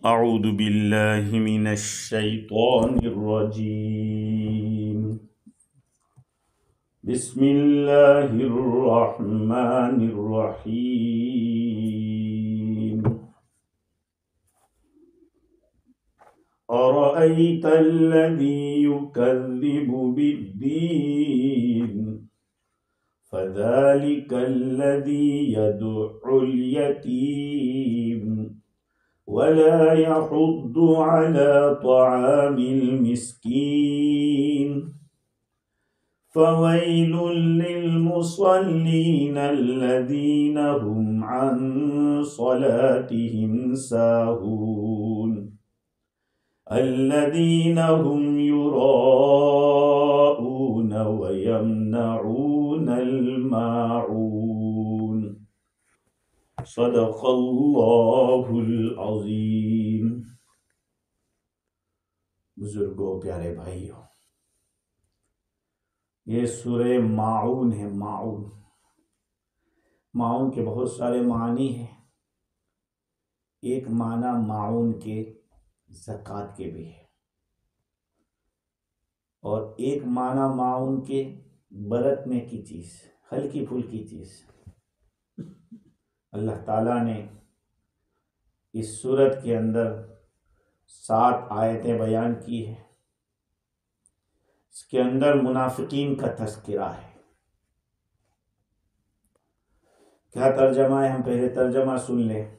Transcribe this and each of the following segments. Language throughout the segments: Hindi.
अऊदु बिल्लाहि मिनश शैतानिर रजीम। बिस्मिल्लाहिर रहमानिर रहीम। अरअयतल्लज़ी युकज़्ज़िबु बिद्दीन फ़ज़ालिकल्लज़ी यदउल यतीम वला यहुद्दु अला तआमिल मिस्कीन फ़वैलुल लिलमुसल्लीन अल्लज़ीना हुम अन सलातिहिम साहून अल्लज़ीना हुम युराऊन व यमनऊनल माऊन। सदक़ल्लाहुल अज़ीम। बुजुर्गों, प्यारे भाइयों, ये सूरह माऊन है। माऊन माऊन के बहुत सारे मानी हैं। एक माना माऊन के ज़कात के भी है और एक माना माऊन के बरतने की चीज़, हल्की फुल्की चीज़। अल्लाह ताला ने इस सूरत के अंदर 7 आयतें बयान की है। इसके अंदर मुनाफिकीन का तज़किरा है। क्या तर्जमा है? हम पहले तर्जमा सुन लें।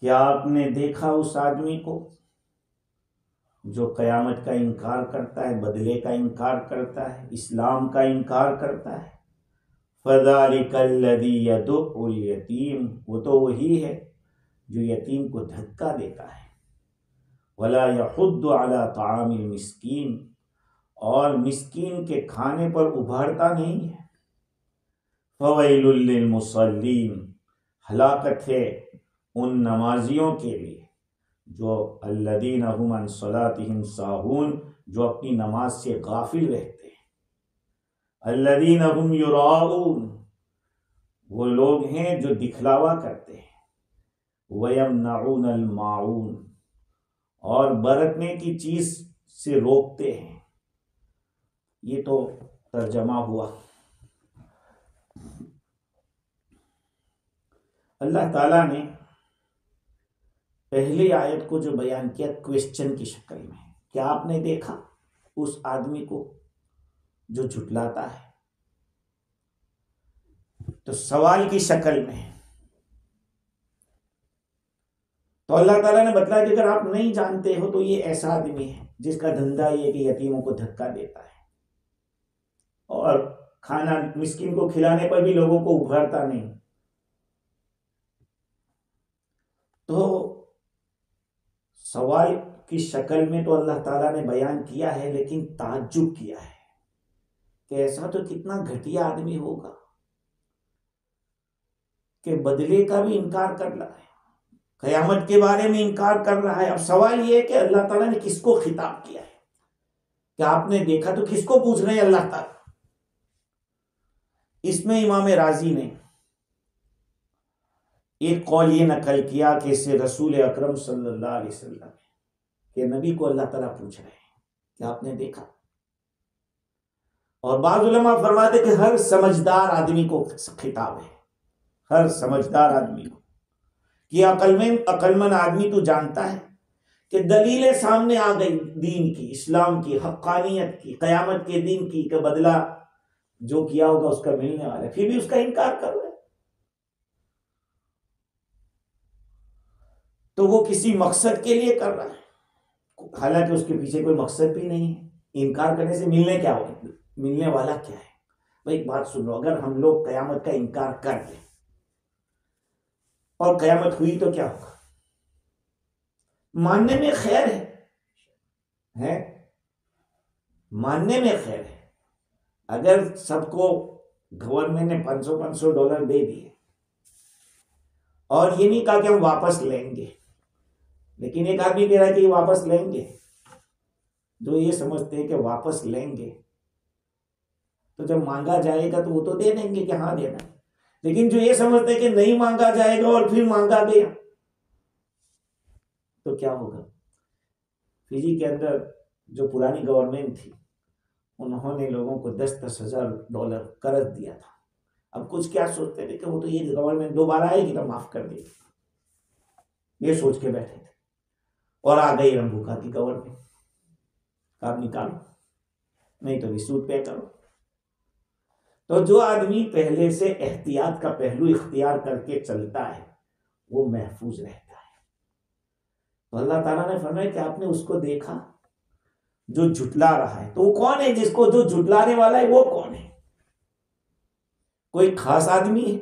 क्या आपने देखा उस आदमी को जो क़यामत का इनकार करता है, बदले का इनकार करता है, इस्लाम का इनकार करता है? फ़ज़ालिकल्लज़ी यदउल यतीम, वो तो वही है जो यतीम को धक्का देता है। वला यहुद्दु अला तआमिल मिस्कीन, और मिस्कीन के खाने पर उभारता नहीं है। फ़वैलुल लिलमुसल्लीन, हलाकत है उन नमाजियों के लिए जो अल्लज़ीना हुम अन सलातिहिम साहून, जो अपनी नमाज से गाफिल रहते हैं। अल्लज़ीना हुम युराऊन, वो लोग हैं जो दिखलावा करते हैं। वयमनऊनल माऊन, और बरतने की चीज से रोकते हैं। ये तो तर्जमा हुआ। अल्लाह ताला ने पहली आयत को जो बयान किया क्वेश्चन की शक्ल में, क्या आपने देखा उस आदमी को जो झुटलाता है? तो सवाल की शक्ल में। तो अल्लाह ताला ने बताया कि अगर आप नहीं जानते हो तो ये ऐसा आदमी है जिसका धंधा ये कि यतीमों को धक्का देता है और खाना मिस्किन को खिलाने पर भी लोगों को उभारता नहीं। तो सवाल की शक्ल में तो अल्लाह ताला ने बयान किया है, लेकिन ताज्जुब किया है कि ऐसा तो कितना घटिया आदमी होगा कि बदले का भी इनकार कर रहा है, कयामत के बारे में इनकार कर रहा है। अब सवाल यह है कि अल्लाह ताला ने किसको खिताब किया है? क्या आपने देखा? तो किसको पूछ रहे हैं अल्लाह ताला? इसमें इमाम राजी ने एक कौल ये नकल किया कि इससे रसूल अकरम सल्लल्लाहु अलैहि वसल्लम के नबी को अल्लाह ताला पूछ रहे हैं, क्या आपने देखा? और बाज़ उलमा फरमाते कि हर समझदार आदमी को खिताब है, हर समझदार आदमी को, कि अकलमंद आदमी तो जानता है कि दलीलें सामने आ गई दीन की, इस्लाम की, हक्कानियत की, कयामत के दिन की, कि बदला जो किया होगा उसका मिलने वाला है, फिर भी उसका इनकार कर रहे। तो वो किसी मकसद के लिए कर रहा है, हालांकि उसके पीछे कोई मकसद भी नहीं है। इनकार करने से मिलने वाला क्या है? भाई एक बात सुनो, अगर हम लोग कयामत का इनकार कर दें और कयामत हुई तो क्या होगा? मानने में खैर है मानने में खैर है। अगर सबको गवर्नमेंट ने $500 दे दिए और ये नहीं कहा कि हम वापस लेंगे, लेकिन एक आदमी कह रहा है कि वापस लेंगे, जो ये समझते हैं कि वापस लेंगे तो जब मांगा जाएगा तो वो तो दे देंगे कि हाँ देना, लेकिन जो ये समझते हैं कि नहीं मांगा जाएगा और फिर मांगा गया, तो क्या होगा। फिजी के अंदर जो पुरानी गवर्नमेंट थी उन्होंने लोगों को 10-10 हजार डॉलर कर्ज दिया था। अब कुछ क्या सोचते थे कि वो तो ये गवर्नमेंट दोबारा आएगी तो माफ कर देगी, ये सोच के बैठे थे। और आ गई रंभूका की गवर्नमेंट, आप निकालो नहीं तो विसूट पे करो। तो जो आदमी पहले से एहतियात का पहलू इख्तियार करके चलता है वो महफूज रहता है। तो अल्लाह ताला ने फरमाया कि आपने उसको देखा जो झुटला रहा है, तो वो कौन है जिसको जो झुटलाने वाला है वो कौन है? कोई खास आदमी है?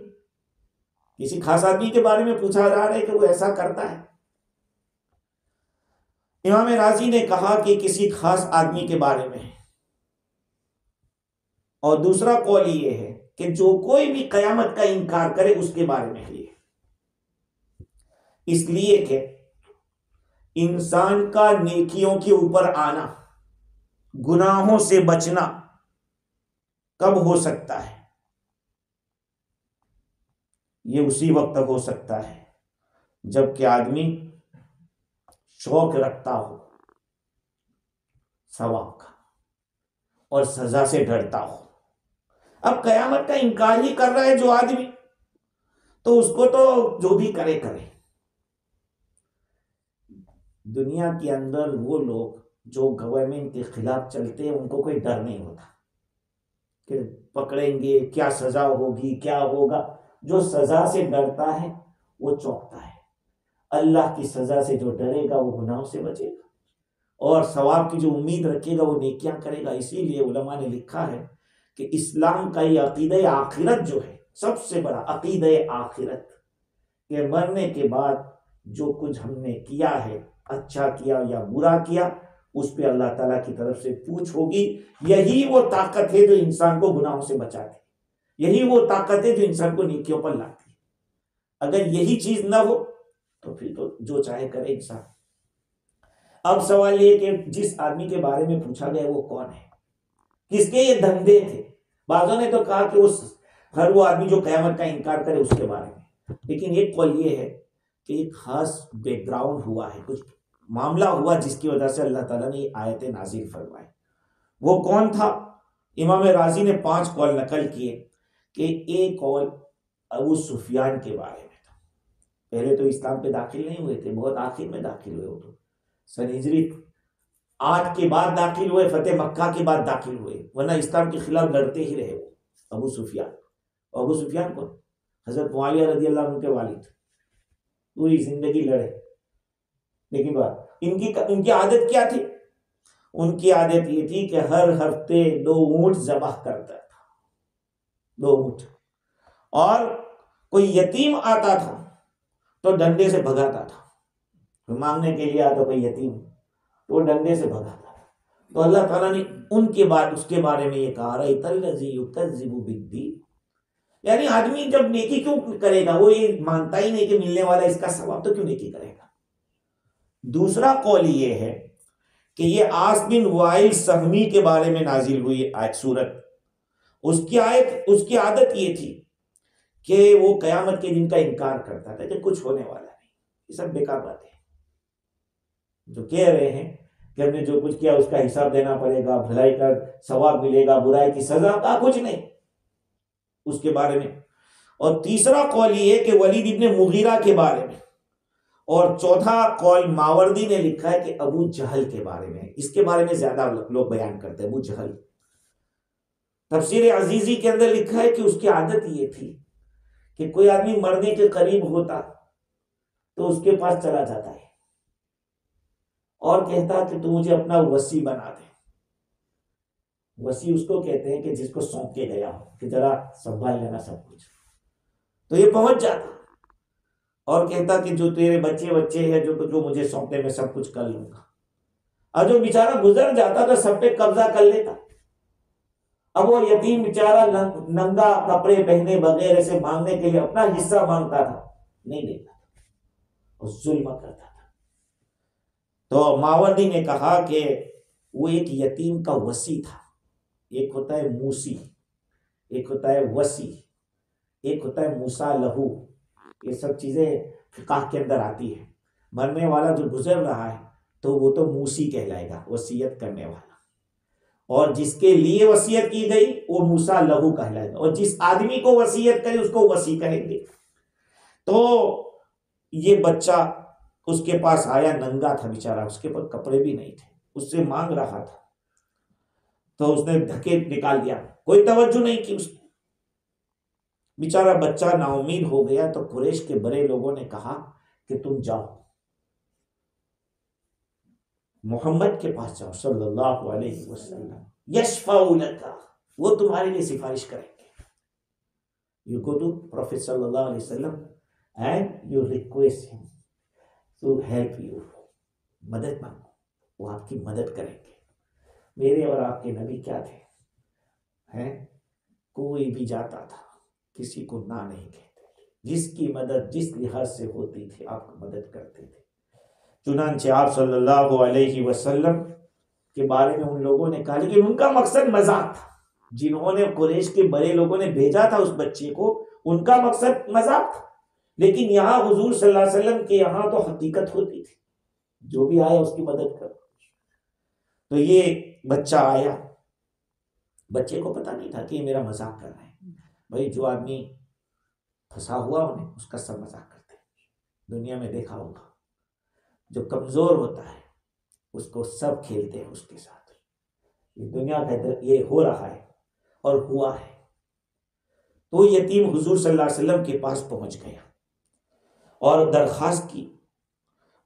किसी खास आदमी के बारे में पूछा जा रहा है कि वो ऐसा करता है? इमाम राजी ने कहा कि किसी खास आदमी के बारे में। और दूसरा कौल ये है कि जो कोई भी कयामत का इनकार करे उसके बारे में है। इसलिए कि इंसान का नेकियों के ऊपर आना, गुनाहों से बचना कब हो सकता है? ये उसी वक्त हो सकता है जबकि आदमी शौक रखता हो सवाब का और सजा से डरता हो। अब कयामत का इनकार ही कर रहा है जो आदमी, तो उसको तो जो भी करे करे। दुनिया के अंदर वो लोग जो गवर्नमेंट के खिलाफ चलते हैं उनको कोई डर नहीं होता कि पकड़ेंगे, क्या सजा होगी, क्या होगा। जो सजा से डरता है वो चौंकता है। अल्लाह की सजा से जो डरेगा वो गुनाहों से बचेगा और सवाब की जो उम्मीद रखेगा वो नेकियां करेगा। इसीलिए उलमा ने लिखा है कि इस्लाम का ये अकीदा आखिरत जो है, सबसे बड़ा अकीदा आखिरत, के मरने के बाद जो कुछ हमने किया है, अच्छा किया या बुरा किया, उस पे अल्लाह ताला की तरफ से पूछ होगी। यही वो ताकत है जो इंसान को गुनाहों से बचाती, यही वो ताकत है जो इंसान को नेकियों पर लाती है। अगर यही चीज ना हो तो फिर तो जो चाहे करे इंसान। अब सवाल ये कि जिस आदमी के बारे में पूछा गया वो कौन है, किसके ये धंधे थे? बाजों ने तो कहा कि उस हर वो आदमी जो कयामत का इनकार करे उसके बारे में, लेकिन एक कौल ये है कि एक खास बैकग्राउंड हुआ है, कुछ मामला हुआ जिसकी वजह से अल्लाह ताला ने आयतें नाजिल फरमाई। वो कौन था? इमाम राजी ने 5 कौल नकल किए कि एक कौल अबू सुफियान के बारे में था। पहले तो इस्लाम पे दाखिल नहीं हुए थे, बहुत आखिर में दाखिल हुए। वो तो सन हिजरी 8 के बाद दाखिल हुए, फतेह मक्का के बाद दाखिल हुए, वरना इस्लाम के खिलाफ लड़ते ही रहे वो अबू सुफियान। अबू सुफियान कौन? हजरत मुआविया रज़ी अल्लाह अन्हु के वालिद, पूरी जिंदगी लड़े। लेकिन बात इनकी आदत क्या थी? उनकी आदत ये थी कि हर हफ्ते 2 ऊंट ज़बह करता था, 2 ऊंट। और कोई यतीम आता था तो डंडे से भगाता था, मांगने के लिए आता कोई यतीम तो डंडे से भगाता था। तो अल्लाह ताला ने उनके बाद उसके बारे में ये कहा, यानी आदमी जब नेकी क्यों करेगा, वो ये मानता ही नहीं कि मिलने वाला इसका सवाब, तो क्यों नेकी करेगा। दूसरा कौल ये है कि ये आस बिन वाइल सहमी के बारे में नाजिल हुई आयत सूरत। उसकी आदत ये थी कि वो कयामत के दिन का इनकार करता था कि कुछ होने वाला नहीं। ये सब बेकार बातें जो कह रहे हैं कि हमने जो कुछ किया उसका हिसाब देना पड़ेगा, भलाई का सवाब मिलेगा, बुराई की सजा का कुछ नहीं उसके बारे में। और तीसरा कौल ये है कि वलीद इब्ने मुगीरा के बारे में। और चौथा कौल मावर्दी ने लिखा है कि अबू जहल के बारे में। इसके बारे में ज्यादा लोग बयान करते हैं। अबू जहल तफसीर अजीजी के अंदर लिखा है कि उसकी आदत ये थी कि कोई आदमी मरने के करीब होता तो उसके पास चला जाता है और कहता कि तू मुझे अपना वसी बना दे। वसी उसको कहते हैं कि जिसको सौंप के गया हो कि जरा संभाल लेना सब कुछ। तो ये पहुंच जाता और कहता कि जो तेरे बच्चे हैं जो मुझे सौंपे मैं सब कुछ कर लूंगा। और जो बेचारा गुजर जाता तो सब पे कब्जा कर लेता। अब वो यतीम बेचारा नंगा कपड़े पहने बगैर ऐसे मांगने के लिए अपना हिस्सा मांगता था, नहीं देता था और जुल्म करता था। तो मावर्दी ने कहा कि वो एक यतीम का वसी था। एक होता है मूसी, एक होता है वसी, एक होता है मूसा लहू। ये सब चीजें फिकाह के अंदर आती है। मरने वाला जो गुजर रहा है तो वो तो मूसी कहलाएगा, वसीयत करने वाला। और जिसके लिए वसीयत की गई वो मूसा लहू कहलाएगा, और जिस आदमी को वसीयत करे उसको वसी कहेंगे। तो ये बच्चा उसके पास आया, नंगा था बेचारा, उसके पास कपड़े भी नहीं थे, उससे मांग रहा था। तो उसने धक्के निकाल दिया, कोई तवज्जो नहीं की उसने। बेचारा बच्चा नाउमीद हो गया। तो कुरैश के बड़े लोगों ने कहा कि तुम जाओ, मोहम्मद के पास जाओ सल्लल्लाहु अलैहि वसल्लम, यशफाउ लका, वो तुम्हारे लिए सिफारिश करेंगे। यू गो टू प्रॉफिट सल्लल्लाहु अलैहि वसल्लम and you request him to help you, मदद मांगो, वो आपकी मदद करेंगे। मेरे और आपके नबी क्या थे, हैं, कोई भी जाता था किसी को ना नहीं कहते, जिसकी मदद जिस लिहाज से होती थी आपको मदद करते थे। चुनांचे आप सल्लल्लाहु अलैहि वसल्लम के बारे में उन लोगों ने कहा, लेकिन उनका मकसद मजाक था। जिन्होंने कुरैश के बड़े लोगों ने भेजा था उस बच्चे को, उनका मकसद मजाक था। लेकिन यहाँ हुजूर सल्लल्लाहु अलैहि वसल्लम के यहाँ तो हकीकत होती थी, जो भी आया उसकी मदद करो। तो ये बच्चा आया, बच्चे को पता नहीं था कि ये मेरा मजाक कर रहा है। भाई जो आदमी फंसा हुआ उन्हें उसका सब मजाक करते हैं, दुनिया में देखा होगा। जो कमजोर होता है उसको सब खेलते हैं उसके साथ। ये दुनिया का ये हो रहा है और हुआ है। तो यतीम हुजूर सल्लल्लाहु अलैहि वसल्लम के पास पहुंच गया और दरखास्त की।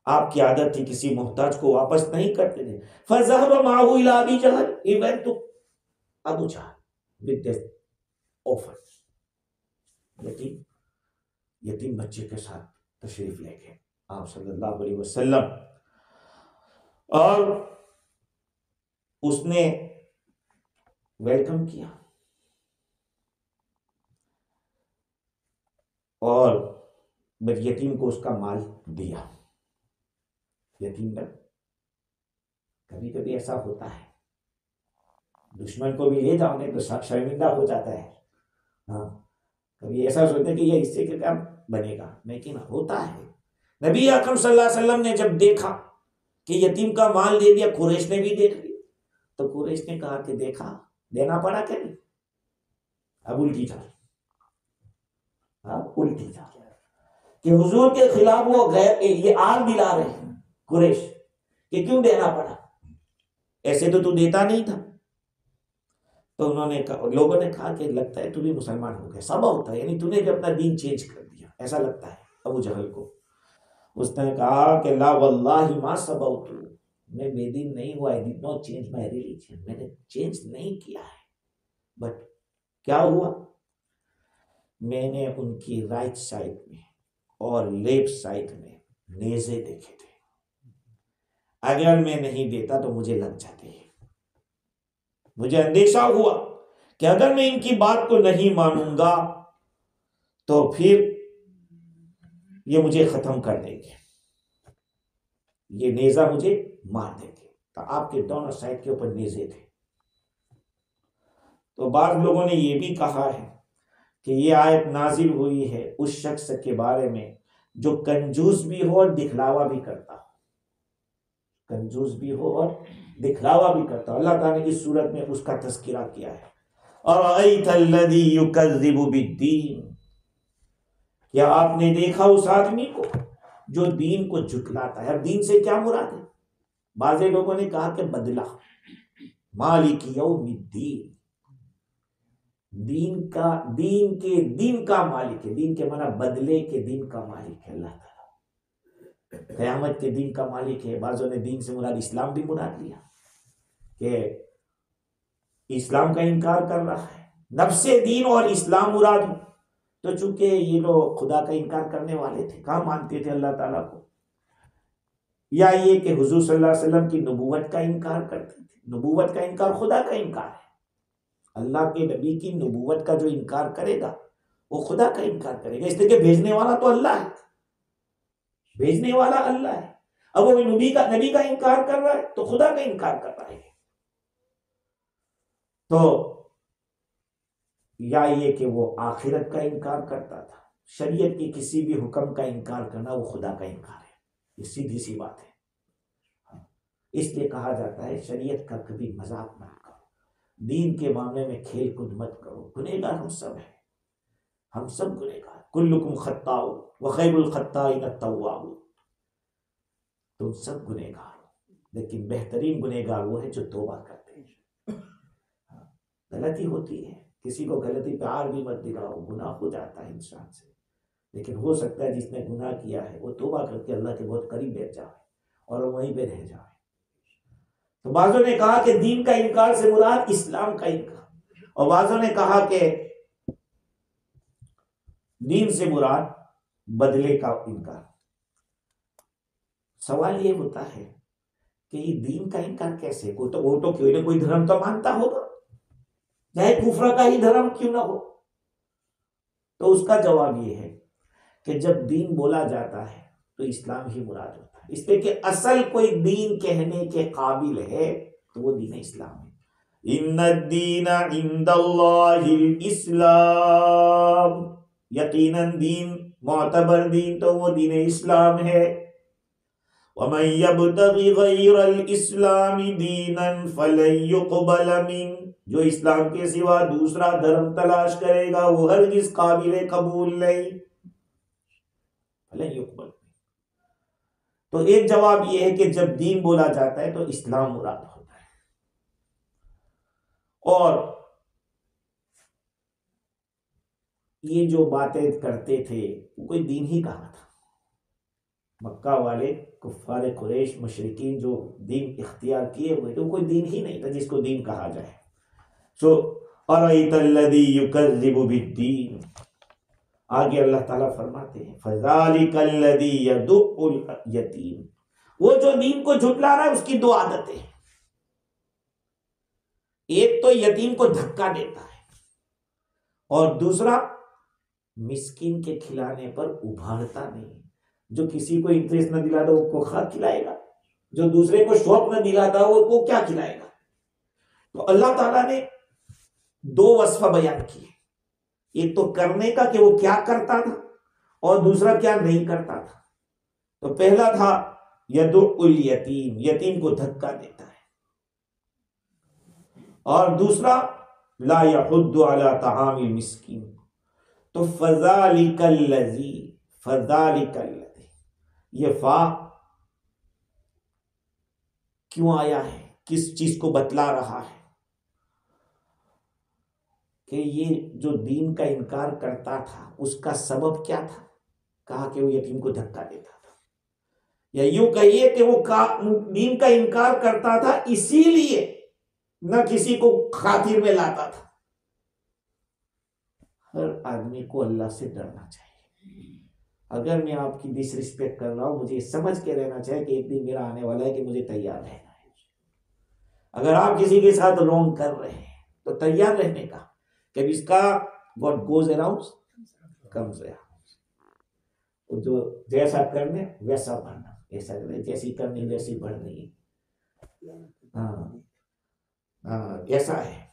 आपकी आदत थी किसी मोहताज को वापस नहीं करते थे। फज़हब माहू इला अबी जहल, he went to Abu Jahl with this offer. यतीम बच्चे के साथ तशरीफ ले गए आप सल्लल्लाहु अलैहि वसल्लम, और उसने वेलकम किया और यतीम को उसका माल दिया। यतीम का कभी कभी ऐसा होता है, दुश्मन को भी ले जाओ नहीं तो शर्मिंदा हो जाता है। हाँ, कभी ऐसा सोचते कि ये इससे क्या बनेगा, लेकिन होता है। नबी अकरम सल्लल्लाहु अलैहि वसल्लम ने जब देखा कि यतीम का माल दे दिया, कुरैश ने भी देख लिया, तो कुरैश ने कहा कि देखा देना पड़ा क्या नहीं। अब उल्टी चाल, उल्टी चाल कि हुजूर के खिलाफ वो गैर ये आग दिला रहे हैं कुरैश कि क्यों देना पड़ा, ऐसे तो तू देता नहीं था। तो लोगों ने कहा कि लगता है तू भी मुसलमान हो गया, सब होता है, यानी तूने भी अपना दीन चेंज कर दिया, ऐसा लगता है अबू जहल को। उसने कहा कि ला वल्लाहि मा सबौतु, मैं बेदीन नहीं हुआ, I did not change my religion, मैंने चेंज नहीं किया है। बट क्या हुआ, मैंने उनकी राइट साइड में और लेफ्ट साइड में नेज़े देखे थे, अगर मैं नहीं देता तो मुझे लग जाते। मुझे अंदेशा हुआ कि अगर मैं इनकी बात को नहीं मानूंगा तो फिर ये मुझे खत्म कर देंगे, ये नेजा मुझे मार देंगे। तो आपके दोनों साइड के ऊपर नेजे थे। तो बाद लोगों ने यह भी कहा है कि ये आयत नाजिल हुई है उस शख्स के बारे में जो कंजूस भी हो और दिखलावा भी करता हो, कंजूस भी हो और दिखलावा भी करता हो। अल्लाह ताला ने इस सूरत में उसका तज़किरा किया है। अरअयतल्लज़ी युकज़्ज़िबु बिद्दीन, क्या आपने देखा उस आदमी को जो दीन को झुटलाता है। अब दीन से क्या मुराद है, बाज़े लोगों ने कहा कि बदला, मालिक यौमिद्दीन, दीन का मालिक है। दीन के माना बदले के दिन का मालिक है अल्लाह ताला, क़यामत के दिन का मालिक है। बाज़ों ने दीन से मुराद इस्लाम भी मुराद लिया कि इस्लाम का इनकार कर रहा है, नफ्से दीन और इस्लाम मुराद हो। तो चूंकि ये लोग खुदा का इनकार करने वाले थे, कहाँ मानते थे अल्लाह ताला को, या ये कि हुजूर सल्लल्लाहु अलैहि वसल्लम की नबूवत का इनकार करते थे। नबूवत का इनकार खुदा का इनकार है। अल्लाह के नबी की नबूवत का जो इनकार करेगा वो खुदा का इनकार करेगा, इसलिए कि भेजने वाला तो अल्लाह है, भेजने वाला अल्लाह है। अब वो नबी का इनकार कर रहा है तो खुदा का इनकार कर रहा है। तो या ये कि वो आखिरत का इनकार करता था, शरीयत के किसी भी हुक्म का इनकार करना वो खुदा का इनकार है। ये सीधी सी बात है। इसलिए कहा जाता है शरीयत का कभी मजाक मत करो, दीन के मामले में खेल कूद मत करो। गुनहगार हम सब हैं, हम सब गुनहगार। कुल्लुकुम खत्ताउ व खैरुल खत्ताइन अत-तव्वाब, तुम सब गुनहगार हो, लेकिन बेहतरीन गुनहगार वो है जो तौबा करते हैं। गलती होती है, किसी को गलती पे आर भी मत दिखाओ, गुनाह हो जाता है इंसान से, लेकिन हो सकता है जिसने गुनाह किया है वो तौबा करके अल्लाह के बहुत करीब बैठ जाए और वहीं पे रह जाए। तो बाज़ों ने कहा कि दीन का इनकार से मुराद इस्लाम का इनकार, और बाज़ों ने कहा कि दीन से मुराद बदले का इनकार। सवाल ये होता है कि ये दीन का इनकार कैसे? कोई तो वो तो कोई ना कोई धर्म तो मानता होगा, चाहे कुफ्र का ही धर्म क्यों ना हो। तो उसका जवाब ये है कि जब दीन बोला जाता है तो इस्लाम ही मुराद होता है। इसलिए कि असल कोई दीन कहने के काबिल है तो वो दीन इस्लाम है। इन्नद्दीना इंदल्लाहिल इस्लाम, यकीनन दीन मोतबर दीन तो वो दीन इस्लाम है। वमन यब्तगी गैरल इस्लामी दीनन फलन युक़बल मिन, जो इस्लाम के सिवा दूसरा धर्म तलाश करेगा वो हरगिज़ काबिल कबूल नहीं। फलन युक़बल। तो एक जवाब यह है कि जब दीन बोला जाता है तो इस्लाम मुराद होता है। और ये जो बातें करते थे वो कोई दीन ही कहाँ था। मक्का वाले कुफ्फार कुरैश मुशरिकीन जो दीन इख्तियार किए हुए थे वो कोई दीन ही नहीं था जिसको दीन कहा जाए। सो अरअयतल्लज़ी युकज़्ज़िबु बिद्दीन, आगे अल्लाह ताला फरमाते हैं फ़ज़ालिकल्लज़ी यदुउल यतीम, वो जो दीन को झुटला रहा है उसकी दो आदतें हैं। एक तो यतीम को धक्का देता है और दूसरा मिस्कीन के खिलाने पर उभारता नहीं। जो किसी को इंटरेस्ट न दिलाता वो खा खिलाएगा, जो दूसरे को शौक न दिलाता वो क्या खिलाएगा। तो अल्लाह ताला ने दो वस्फ बयान किए, एक तो करने का कि वो क्या करता था और दूसरा क्या नहीं करता था। तो पहला था यदुउल यतीम, यतीम को धक्का देता है, और दूसरा ला यहुद्दु अला तआमिल मिस्कीन। तो फ़ज़ालिकल्लज़ी, फ़ज़ालिकल्लज़ी, ये फा क्यों आया है, किस चीज को बतला रहा है कि ये जो दीन का इनकार करता था उसका सबब क्या था। कहा कि वो यतीम को धक्का देता था, या यूं कहिए कि वो दीन का इनकार करता था इसीलिए न किसी को खातिर में लाता था। हर आदमी को अल्लाह से डरना चाहिए। अगर मैं आपकी डिसरिस्पेक्ट कर रहा हूं मुझे समझ के रहना चाहिए कि एक दिन मेरा आने वाला है कि मुझे तैयार रहना है। अगर आप किसी के साथ रॉन्ग कर रहे हैं तो तैयार रहने का कि इसका what goes around comes around. जो जैसा करने वैसा भरना, ऐसा जैसी करनी वैसी भरनी। हाँ ऐसा है।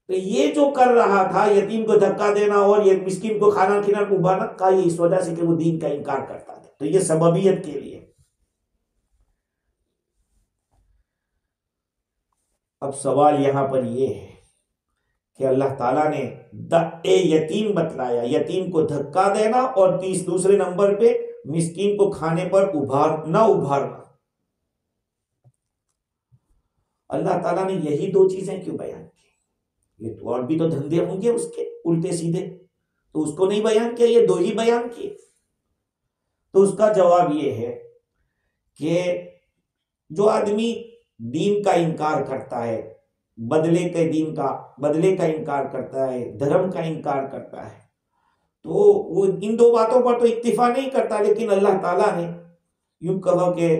तो ये जो कर रहा था यतीम को धक्का देना और ये मिस्किन को खाना खिलाना उबाना का, ये इस वजह से कि वो दीन का इनकार करता था। तो ये सबबियत के लिए। अब सवाल यहां पर ये है कि अल्लाह ताला ने यतीम बतलाया, यतीम को धक्का देना, और दूसरे नंबर पे मिस्किन को खाने पर उभारना। अल्लाह ताला ने यही दो चीजें क्यों बयान की? ये तो और भी तो धंधे होंगे उसके उल्टे सीधे, तो उसको नहीं बयान किया, ये दो ही बयान किए। तो उसका जवाब ये है कि जो आदमी दीन का इनकार करता है, बदले का इनकार करता है, धर्म का इनकार करता है, तो वो इन दो बातों पर तो इत्तिफा नहीं करता। लेकिन अल्लाह ताला ने यूं कहो कि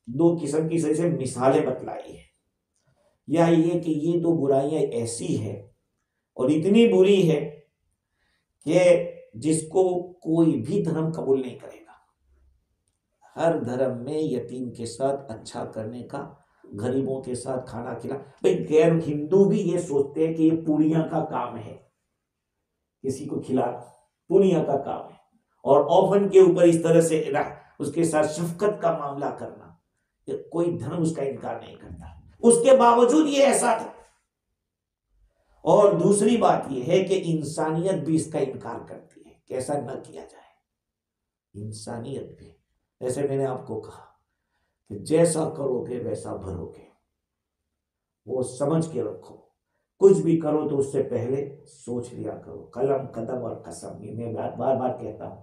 दो किस्म की से मिसालें बतलाई है, या ये कि ये दो बुराइयां ऐसी है और इतनी बुरी है कि जिसको कोई भी धर्म कबूल नहीं करेगा। हर धर्म में यतीम के साथ अच्छा करने का, गरीबों के साथ खाना खिला। भाई गैर हिंदू भी ये सोचते हैं कि ये पुण्य का काम है, किसी को खिलाना पुण्य का काम है, और ऑफन के ऊपर इस तरह से उसके साथ शफकत का मामला करना, कोई धर्म उसका इनकार नहीं करता, उसके बावजूद ये ऐसा था। और दूसरी बात यह है कि इंसानियत भी इसका इनकार करती है कि ऐसा न किया जाए। इंसानियत भी, जैसे मैंने आपको कहा कि जैसा करोगे वैसा भरोगे, वो समझ के रखो। कुछ भी करो तो उससे पहले सोच लिया करो। कलम, कदम और कसम, ये मैं बार बार कहता हूं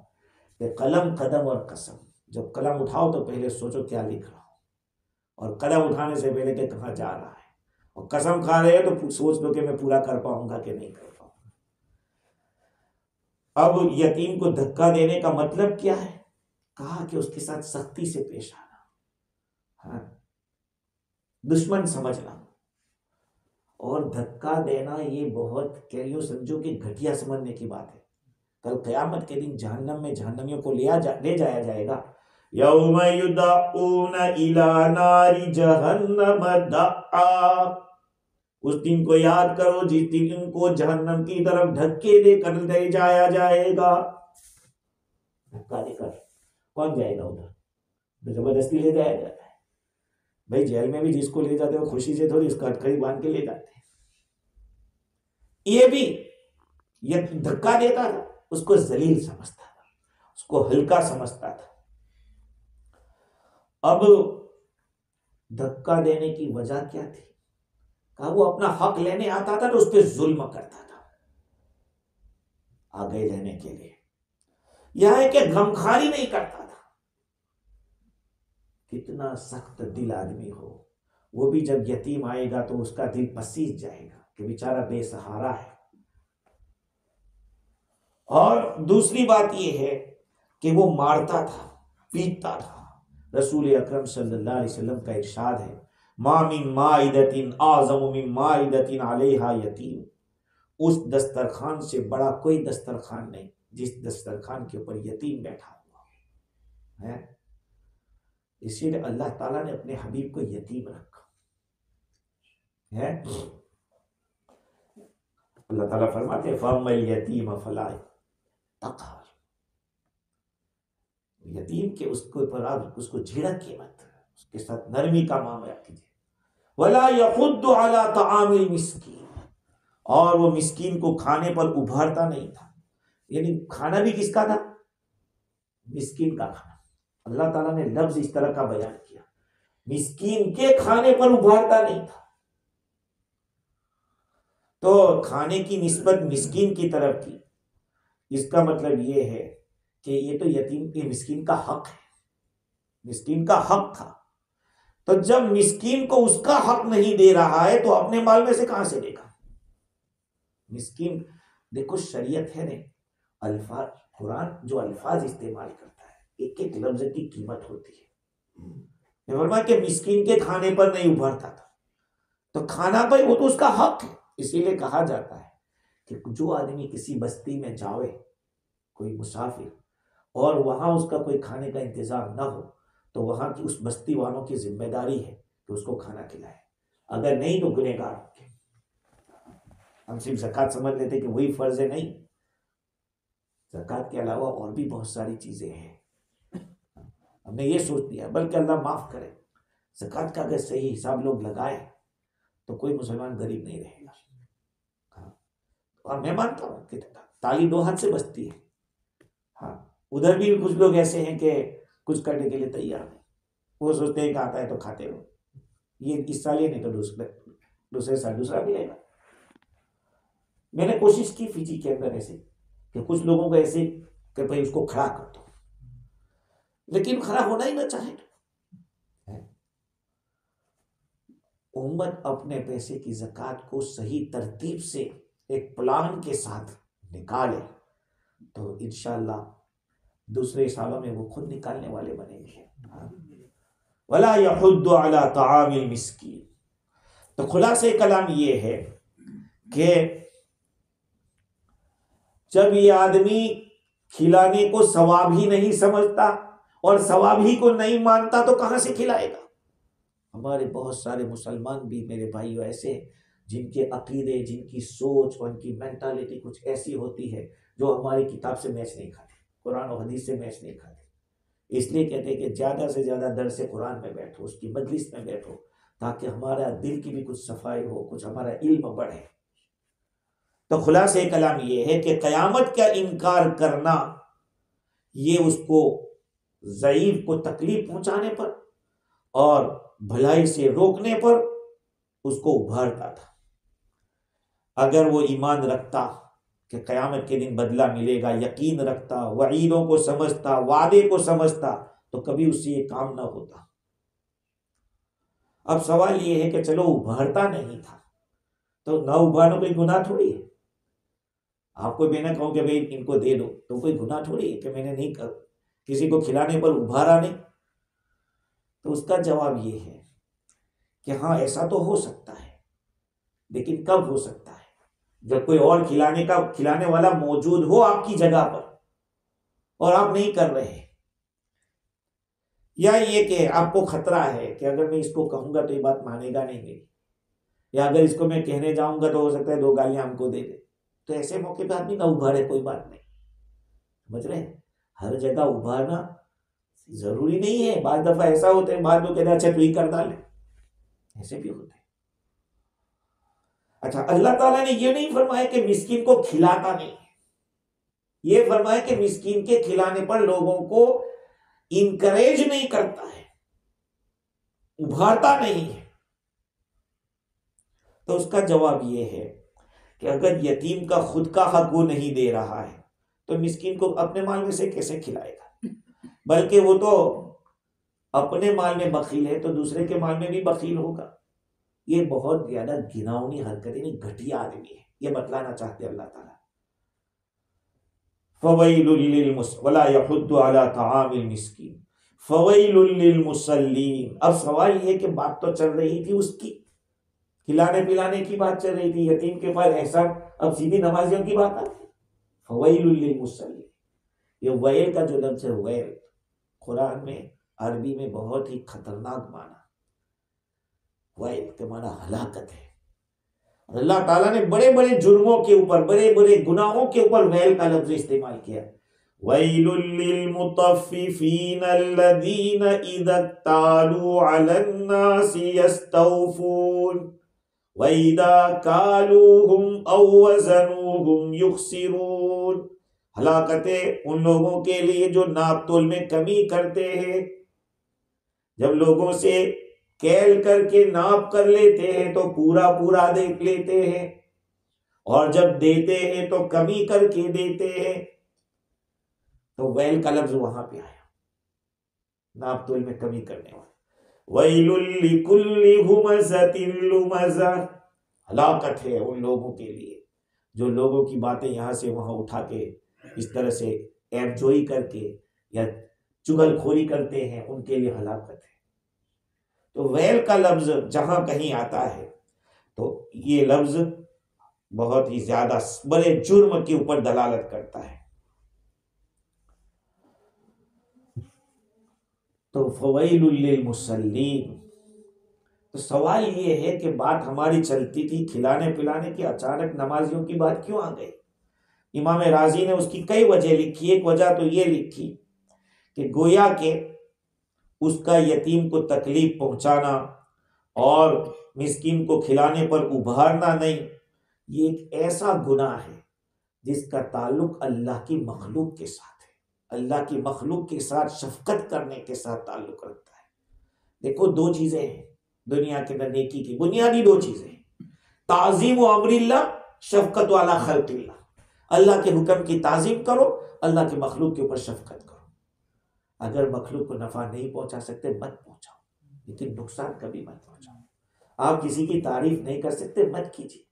कि कलम, कदम और कसम। जब कलम उठाओ तो पहले सोचो क्या लिख रहा हो, और कदम उठाने से पहले कि कहाँ जा रहा है, और कसम खा रहे हो तो सोच लो कि मैं पूरा कर पाऊंगा कि नहीं कर पाऊंगा। अब यतीम को धक्का देने का मतलब क्या है? कहा कि उसके साथ सख्ती से पेश आना, हाँ, दुश्मन समझना। और धक्का देना ये बहुत यूं समझो कि घटिया समझने की बात है। कल क़यामत के दिन जहन्नम में जहन्नमियों को ले जाया जाएगा। यौम युदऊन इला नारी जहन्नम दआ। उस दिन को याद करो जिस दिन उनको जहन्नम की तरफ धक्के देकर ले जाया जाएगा। धक्का देकर कौन जाएगा उधर? तो जबरदस्ती ले जाया जाता है। भाई जेल में भी जिसको ले जाते हो खुशी से थोड़ी, उसका अटकड़ी बांध के ले जाते हैं। ये भी ये धक्का देता था, उसको जलील समझता था, उसको हल्का समझता था। अब धक्का देने की वजह क्या थी? कहा वो अपना हक लेने आता था तो उस पर जुल्म करता था आगे लेने के लिए। यह है कि गमखारी नहीं करता था। कितना सख्त दिल आदमी हो, वो भी जब यतीम आएगा तो उसका दिल पसीज जाएगा कि बेचारा बेसहारा है। और दूसरी बात यह है कि वो मारता था, पीटता था। रसूल अकरम सल्लल्लाहु अलैहि वसल्लम का इरशाद है, मा मिन माइदतिन आज़म मिन माइदतिन अलैहा यतीम। उस दस्तरखान से बड़ा कोई दस्तरखान नहीं जिस दस्तरखान के ऊपर यतीम बैठा हुआ है। इसीलिए अल्लाह ताला ने अपने हबीब को यतीम रखा है। अल्लाह ताला फरमाते हैं फमल यतीम फला तक़हर। यतीम के उसके ऊपर आप उसको झिड़किए मत, उसके साथ नरमी का मामला कीजिए। वला यहुद्दु अला तआमिल मिस्कीन। और वो मिस्कीन को खाने पर उभारता नहीं था। यानी खाना भी किसका था? मिस्कीन का खाना। अल्लाह ताला ने लफ्ज इस तरह का बयान किया, मिस्कीन के खाने पर उभारता नहीं था। तो खाने की निस्बत मिस्कीन की तरफ की, इसका मतलब ये है कि ये तो यतीम के मिस्कीन का हक है, मिस्कीन का हक था। तो जब मिस्कीन को उसका हक नहीं दे रहा है तो अपने माल में से कहां से देगा? मिस्कीन, देखो शरीयत है ने अल्फाज, कुरान जो अल्फाज इस्तेमाल करता है एक एक लफ्ज की कीमत होती है। फरमाया कि मिस्कीन के खाने पर नहीं उभरता था, तो खाना भाई वो तो उसका हक है। इसीलिए कहा जाता है कि जो आदमी किसी बस्ती में जावे, कोई मुसाफिर, और वहां उसका कोई खाने का इंतजाम ना हो तो वहां की उस बस्ती वालों की जिम्मेदारी है कि उसको खाना खिलाए। अगर नहीं तो गुनहगार होंगे। हम सिर्फ ज़कात समझ लेते कि वही फर्ज है, नहीं, ज़कात के अलावा और भी बहुत सारी चीजें हैं। हमने ये सोच लिया, बल्कि अल्लाह माफ करे, ज़कात का अगर सही हिसाब लोग लगाए तो कोई मुसलमान गरीब नहीं रहेगा। हाँ, और मैं मानता हूँ कि ताली दो हाथ से बचती है। हाँ, उधर भी कुछ लोग ऐसे हैं कि कुछ करने के लिए तैयार नहीं, वो सोचते हैं कि आता है तो खाते रहो, ये इस साल ये नहीं तो दूसरे साल दूसरा मिलेगा। मैंने कोशिश की फिजी के अंदर ऐसे कि कुछ लोगों को ऐसे कि भाई उसको खड़ा कर दो, लेकिन खड़ा होना ही ना चाहे। उम्मत अपने पैसे की ज़कात को सही तरतीब से एक प्लान के साथ निकाले तो इंशाअल्लाह दूसरे सालों में वो खुद निकालने वाले बनेंगे। वला यहुद्दु अला तआमिल मिस्कीन। तो खुलासे कलाम ये है कि जब ये आदमी खिलाने को सवाब ही नहीं समझता और सवाब ही को नहीं मानता तो कहां से खिलाएगा? हमारे बहुत सारे मुसलमान भी मेरे भाइयों ऐसे जिनके अकीदे, जिनकी सोच और उनकी मेंटालिटी कुछ ऐसी होती है जो हमारी किताब से मैच नहीं खाती, कुरान और हदीस से मैच नहीं खाती। इसलिए कहते हैं कि ज़्यादा से ज़्यादा दर्स कुरान में बैठो, उसकी मजलिस में बैठो, ताकि हमारा दिल की भी कुछ सफाई हो, कुछ हमारा इल्म बढ़े। तो खुलासे कलाम ये है कि क़यामत का इनकार करना ये उसको ज़ईफ को तकलीफ पहुंचाने पर और भलाई से रोकने पर उसको उभारता था। अगर वो ईमान रखता कि क़यामत के दिन बदला मिलेगा, यकीन रखता, वईदों को समझता, वादे को समझता, तो कभी उससे ये काम ना होता। अब सवाल ये है कि चलो उभरता नहीं था तो ना उभरना कोई गुनाह थोड़ी है। आपको मैं ना कहूं कि भाई इनको दे दो तो कोई गुनाह थोड़ी है कि मैंने नहीं कर, किसी को खिलाने पर उभारा नहीं। तो उसका जवाब ये है कि हाँ ऐसा तो हो सकता है, लेकिन कब हो सकता है? जब कोई और खिलाने वाला मौजूद हो आपकी जगह पर और आप नहीं कर रहे हैं, या ये कि आपको खतरा है कि अगर मैं इसको कहूंगा तो ये बात मानेगा नहीं मेरी, या अगर इसको मैं कहने जाऊंगा तो हो सकता है 2 गालियां हमको दे दे। तो ऐसे मौके पर आदमी ना उभारे, कोई बात नहीं। समझ रहे हैं? हर जगह उभारना जरूरी नहीं है। बाद दफा ऐसा होता है, बाद लोग कहते हैं अच्छा तू ही कर डाले, ऐसे भी होते हैं। अच्छा, अल्लाह ताला ने ये नहीं फरमाया कि मिस्कीन को खिलाता नहीं है, ये फरमाया कि मिस्कीन के खिलाने पर लोगों को इनकरेज नहीं करता है, उभारता नहीं है। तो उसका जवाब ये है कि अगर यतीम का खुद का हक वो नहीं दे रहा है तो मिस्कीन को अपने माल में से कैसे खिलाएगा? बल्कि वो तो अपने माल में बखील है तो दूसरे के माल में भी बखील होगा। ये बहुत ज्यादा घिनौनी हरकत है, घटिया आदमी है, ये बतलाना चाहते अल्लाह ताला। फवैलुल वला यहुद्दु अला तआमिल मिस्कीन फवैलुल लिल मुसल्लीन। अब सवाल ये कि बात तो चल रही थी उसकी, खिलाने पिलाने की बात चल रही थी, यतीम के पास एहसान, अब सीधी नमाजियों की बात आती है। फवैलुल लिल मुसल्लीन, ये वैल का जो लफ्ज है, वैल कुरान में अरबी में बहुत ही खतरनाक माना। वैल के माना हलाकत है। अल्लाह ताला ने बड़े बड़े जुर्मों के ऊपर, बड़े बड़े गुनाहों के ऊपर वैल का लफ्ज इस्तेमाल किया। वैलुल लिल मुतफ्फिफीन अल्लज़ीना इज़ा तालू अलन नासी यस्तौफून व इज़ा कालूहुम औ वज़नूहुम युखसिरून। हलाकत है उन लोगों के लिए जो नाप तोल में कमी करते हैं। जब लोगों से कैल करके नाप कर लेते हैं तो पूरा पूरा देख लेते हैं, और जब देते हैं तो कमी करके देते हैं। तो वैल का लफ्ज वहां पे आया, नाप तोल में कमी करने वाला। वैलुल लिकुल्लि हुमज़तिन लुमज़ा, हलाकत है उन लोगों के लिए जो लोगों की बातें यहां से वहां उठा के इस तरह से एबजोई करके या चुगलखोरी करते हैं, उनके लिए हलाकत है। तो वैल का लफ्ज जहां कहीं आता है तो ये लफ्ज बहुत ही ज्यादा बड़े जुर्म के ऊपर दलालत करता है। तो फवैलुल लिल मुसल्लीन। तो सवाल ये है कि बात हमारी चलती थी खिलाने पिलाने की, अचानक नमाजियों की बात क्यों आ गई? इमाम राजी ने उसकी कई वजह लिखी। एक वजह तो ये लिखी कि गोया के उसका यतीम को तकलीफ पहुंचाना और मिस्कीन को खिलाने पर उभारना नहीं, ये एक ऐसा गुनाह है जिसका ताल्लुक अल्लाह की मखलूक के साथ है, अल्लाह की मखलूक के साथ शफकत करने के साथ ताल्लुक रखता है। देखो, 2 चीजें हैं दुनिया के अंदर, नेकी की बुनियादी 2 चीजें हैं, ताज़ीम व अमरिल्लाह, शफकत वाला खल्क़िल्लाह। अल्लाह के हुक्म की ताज़ीम करो, अल्लाह के मखलूक के ऊपर शफकत करो। अगर मखलूक को नफा नहीं पहुंचा सकते मत पहुंचाओ, लेकिन नुकसान कभी मत पहुंचाओ। आप किसी की तारीफ नहीं कर सकते मत कीजिए,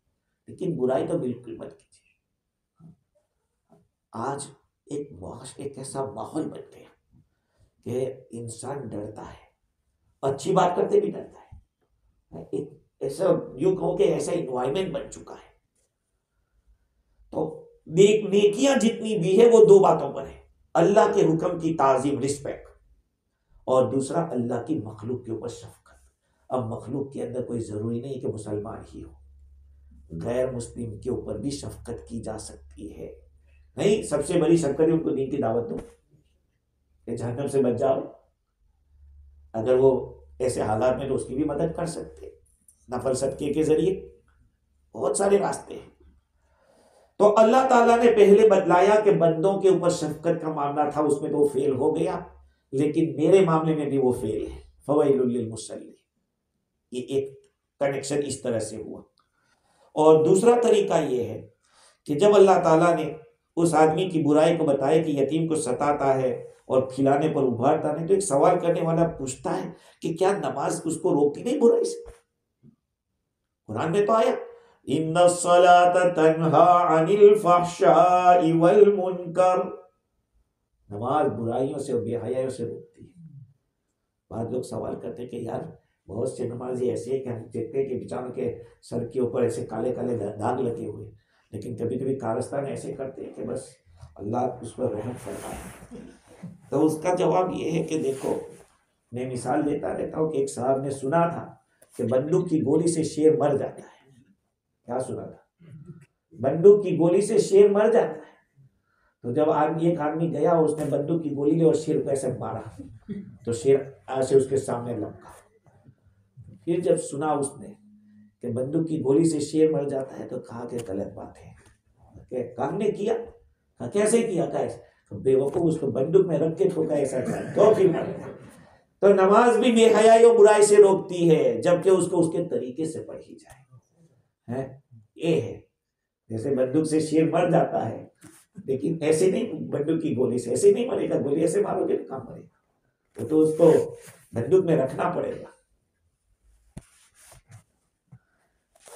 लेकिन बुराई तो बिल्कुल मत कीजिए। आज एक ऐसा माहौल बन गया कि इंसान डरता है, अच्छी बात करते भी डरता है। एक ऐसा यूं कहो कि ऐसा इन्वायरमेंट बन चुका है। तो नेकियां जितनी भी है वो 2 बातों पर है, अल्लाह के हुक्म की ताजीम, रिस्पेक्ट, और दूसरा अल्लाह की मखलूक के ऊपर शफकत। अब मखलूक के अंदर कोई जरूरी नहीं कि मुसलमान ही हो, गैर मुस्लिम के ऊपर भी शफकत की जा सकती है। नहीं, सबसे बड़ी शफकत है उनको दीन की दावत दो, कि जहन्नम से बच जाओ। अगर वो ऐसे हालात में तो उसकी भी मदद कर सकते, नफल सदके के जरिए, बहुत सारे रास्ते हैं। तो अल्लाह ताला ने पहले बतलाया कि बंदों के ऊपर शफकत का मामला था, उसमें तो वो फेल हो गया, लेकिन मेरे मामले में भी वो फेल है। फवैलुल लिल मुसल्लीन, ये एक कनेक्शन इस तरह से हुआ। और दूसरा तरीका ये है कि जब अल्लाह ताला ने उस आदमी की बुराई को बताया कि यतीम को सताता है और खिलाने पर उभारता नहीं, तो एक सवाल करने वाला पूछता है कि क्या नमाज उसको रोकती नहीं बुराई से? कुरान में तो आया, इन्ना सलात तन्हा अनिल फहशाई वल मुनकर, नमाज बुराइयों से और बेहयाइयों से रोकती है। बाद लोग सवाल करते हैं कि यार बहुत से नमाजी ऐसे हैं कि हम देखते हैं कि बेचारों के सर के ऊपर ऐसे काले काले दाग लगे हुए, लेकिन कभी कभी कारस्तान ऐसे करते हैं कि बस अल्लाह उस पर रहम फरमाए। तो उसका जवाब ये है कि देखो, मैं मिसाल देता रहता हूँ कि एक साहब ने सुना था कि बंदूक की गोली से शेर मर जाता है। क्या सुना था? बंदूक की गोली से शेर मर जाता है। तो जब एक आदमी गया, उसने बंदूक की गोली ली और शेर को ऐसे मारा, तो शेर ऐसे उसके सामने लपका। फिर जब सुना उसने कि बंदूक की गोली से शेर मर जाता है, तो कहा कि गलत बात है। ने किया, कैसे किया? कैसे? तो बेवकूफ, उसको बंदूक में रख के ठोका ऐसा तो फिर मर गया। तो नमाज भी बेहयाई और बुराई से रोकती है, जबकि उसको उसके तरीके से पढ़ी जाए। ये है, जैसे बंदूक से शेर मर जाता है, लेकिन ऐसे नहीं, बंदूक की गोली से ऐसे नहीं मरेगा। गोली ऐसे मारोगे तो कहाँ मरेगा? तो उसको बंदूक में रखना पड़ेगा।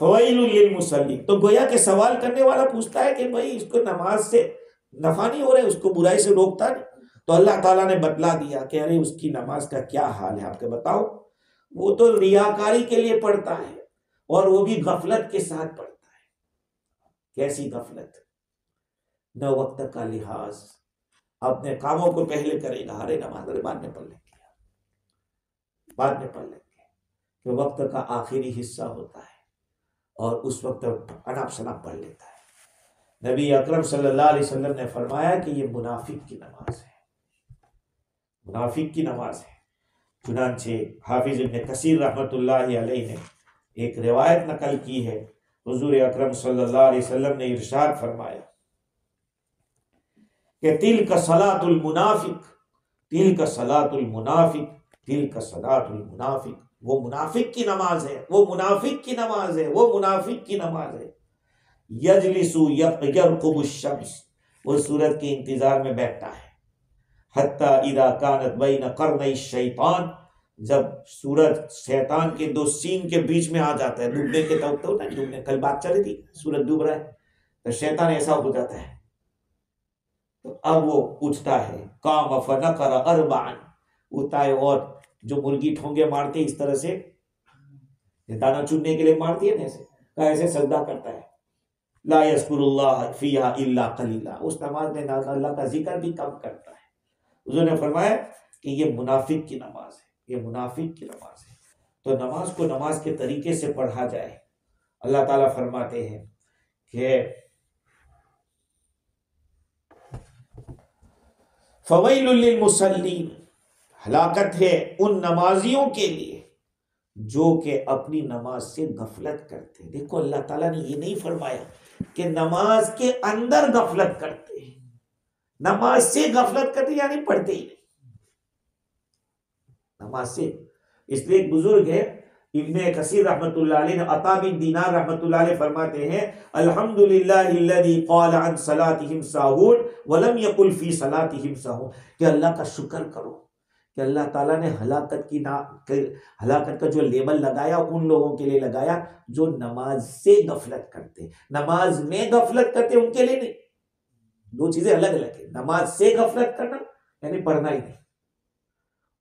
फवैलुल लिल मुसल्लीन, तो गोया के सवाल करने वाला पूछता है कि भाई इसको नमाज से नफा नहीं हो रहा है, उसको बुराई से रोकता नहीं। तो अल्लाह ताला ने बतला दिया कि अरे उसकी नमाज का क्या हाल है, आपके बताओ। वो तो रियाकारी के लिए पढ़ता है, और वो भी गफलत के साथ पढ़ता है। कैसी गफलत? न वक्त का लिहाज, अपने कामों को पहले करेगा, अरे नमाज अरे बाद में पढ़ लेंगे, बाद में पढ़ लेंगे। तो वक्त का आखिरी हिस्सा होता है और उस वक्त अनाप शनाप पढ़ लेता है। नबी अकरम सल्लल्लाहु अलैहि वसल्लम ने फरमाया कि ये मुनाफिक की नमाज है, मुनाफिक की नमाज है। चुनांचे हाफिज इब्न कसीर रहमतुल्लाहि अलैहि ने एक रिवायत नकल की है, हुजूर अकरम सल्लल्लाहु अलैहि वसल्लम ने इरशाद फरमाया कि तिल का सलातुल मुनाफिक, तिल का सलातुल मुनाफिक, तिल का सलातुल मुनाफिक, वो मुनाफिक की नमाज है, वो मुनाफिक की नमाज है, वो मुनाफिक की नमाज है। यजलिसु यरकुबु शम्स, वो सूरज के इंतजार में बैठता है। हत्ता इदा कानत बैन कर्नई शैतान, जब सूरज शैतान के दो सींग के बीच में आ जाता है, डूबने के तब तो ना डूबने, कल बात चली थी, सूरज डूब रहा है तो शैतान ऐसा हो जाता है। तो अब वो उठता है, काम फनकर अरबान, उठता है और जो मुर्गी ठोंगे मारते इस तरह से दाना चुनने के लिए मारती है ना, ऐसे सजदा करता है। ला यज़कुरुल्लाह फीहा इल्ला कलीला, उस नमाज में अल्लाह का जिक्र भी कम करता है। उन्होंने फरमाया कि ये मुनाफिक की नमाज है, ये मुनाफिक की नमाज है। तो नमाज को नमाज के तरीके से पढ़ा जाए। अल्लाह ताला फरमाते हैं कि फवैलुल लिल मुसल्लीन, हलाकत है उन नमाजियों के लिए जो कि अपनी नमाज से गफलत करते हैं। देखो अल्लाह ताला ने ये नहीं फरमाया कि नमाज के अंदर गफलत करते हैं, नमाज से गफलत करते यानी पढ़ते ही नहीं, नमाज से। इसलिए एक बुजुर्ग है इब्ने कसीर रहमतुल्लाह अलैह, अता बिन दीनार रहमतुल्लाह अलैह फरमाते हैं, अल्हम्दुलिल्लाहिल्लज़ी क़ाल अन सलातिहिम साहून वलम यकुल फी सलातिहिम साहून, कि अल्लाह का शुक्र करो कि अल्लाह ताला ने हलाकत का जो लेबल लगाया उन लोगों के लिए लगाया जो नमाज से गफलत करते। नमाज में गफलत करते उनके लिए नहीं, दो चीजें अलग अलग है। नमाज से गफलत करना यानी पढ़ना ही नहीं,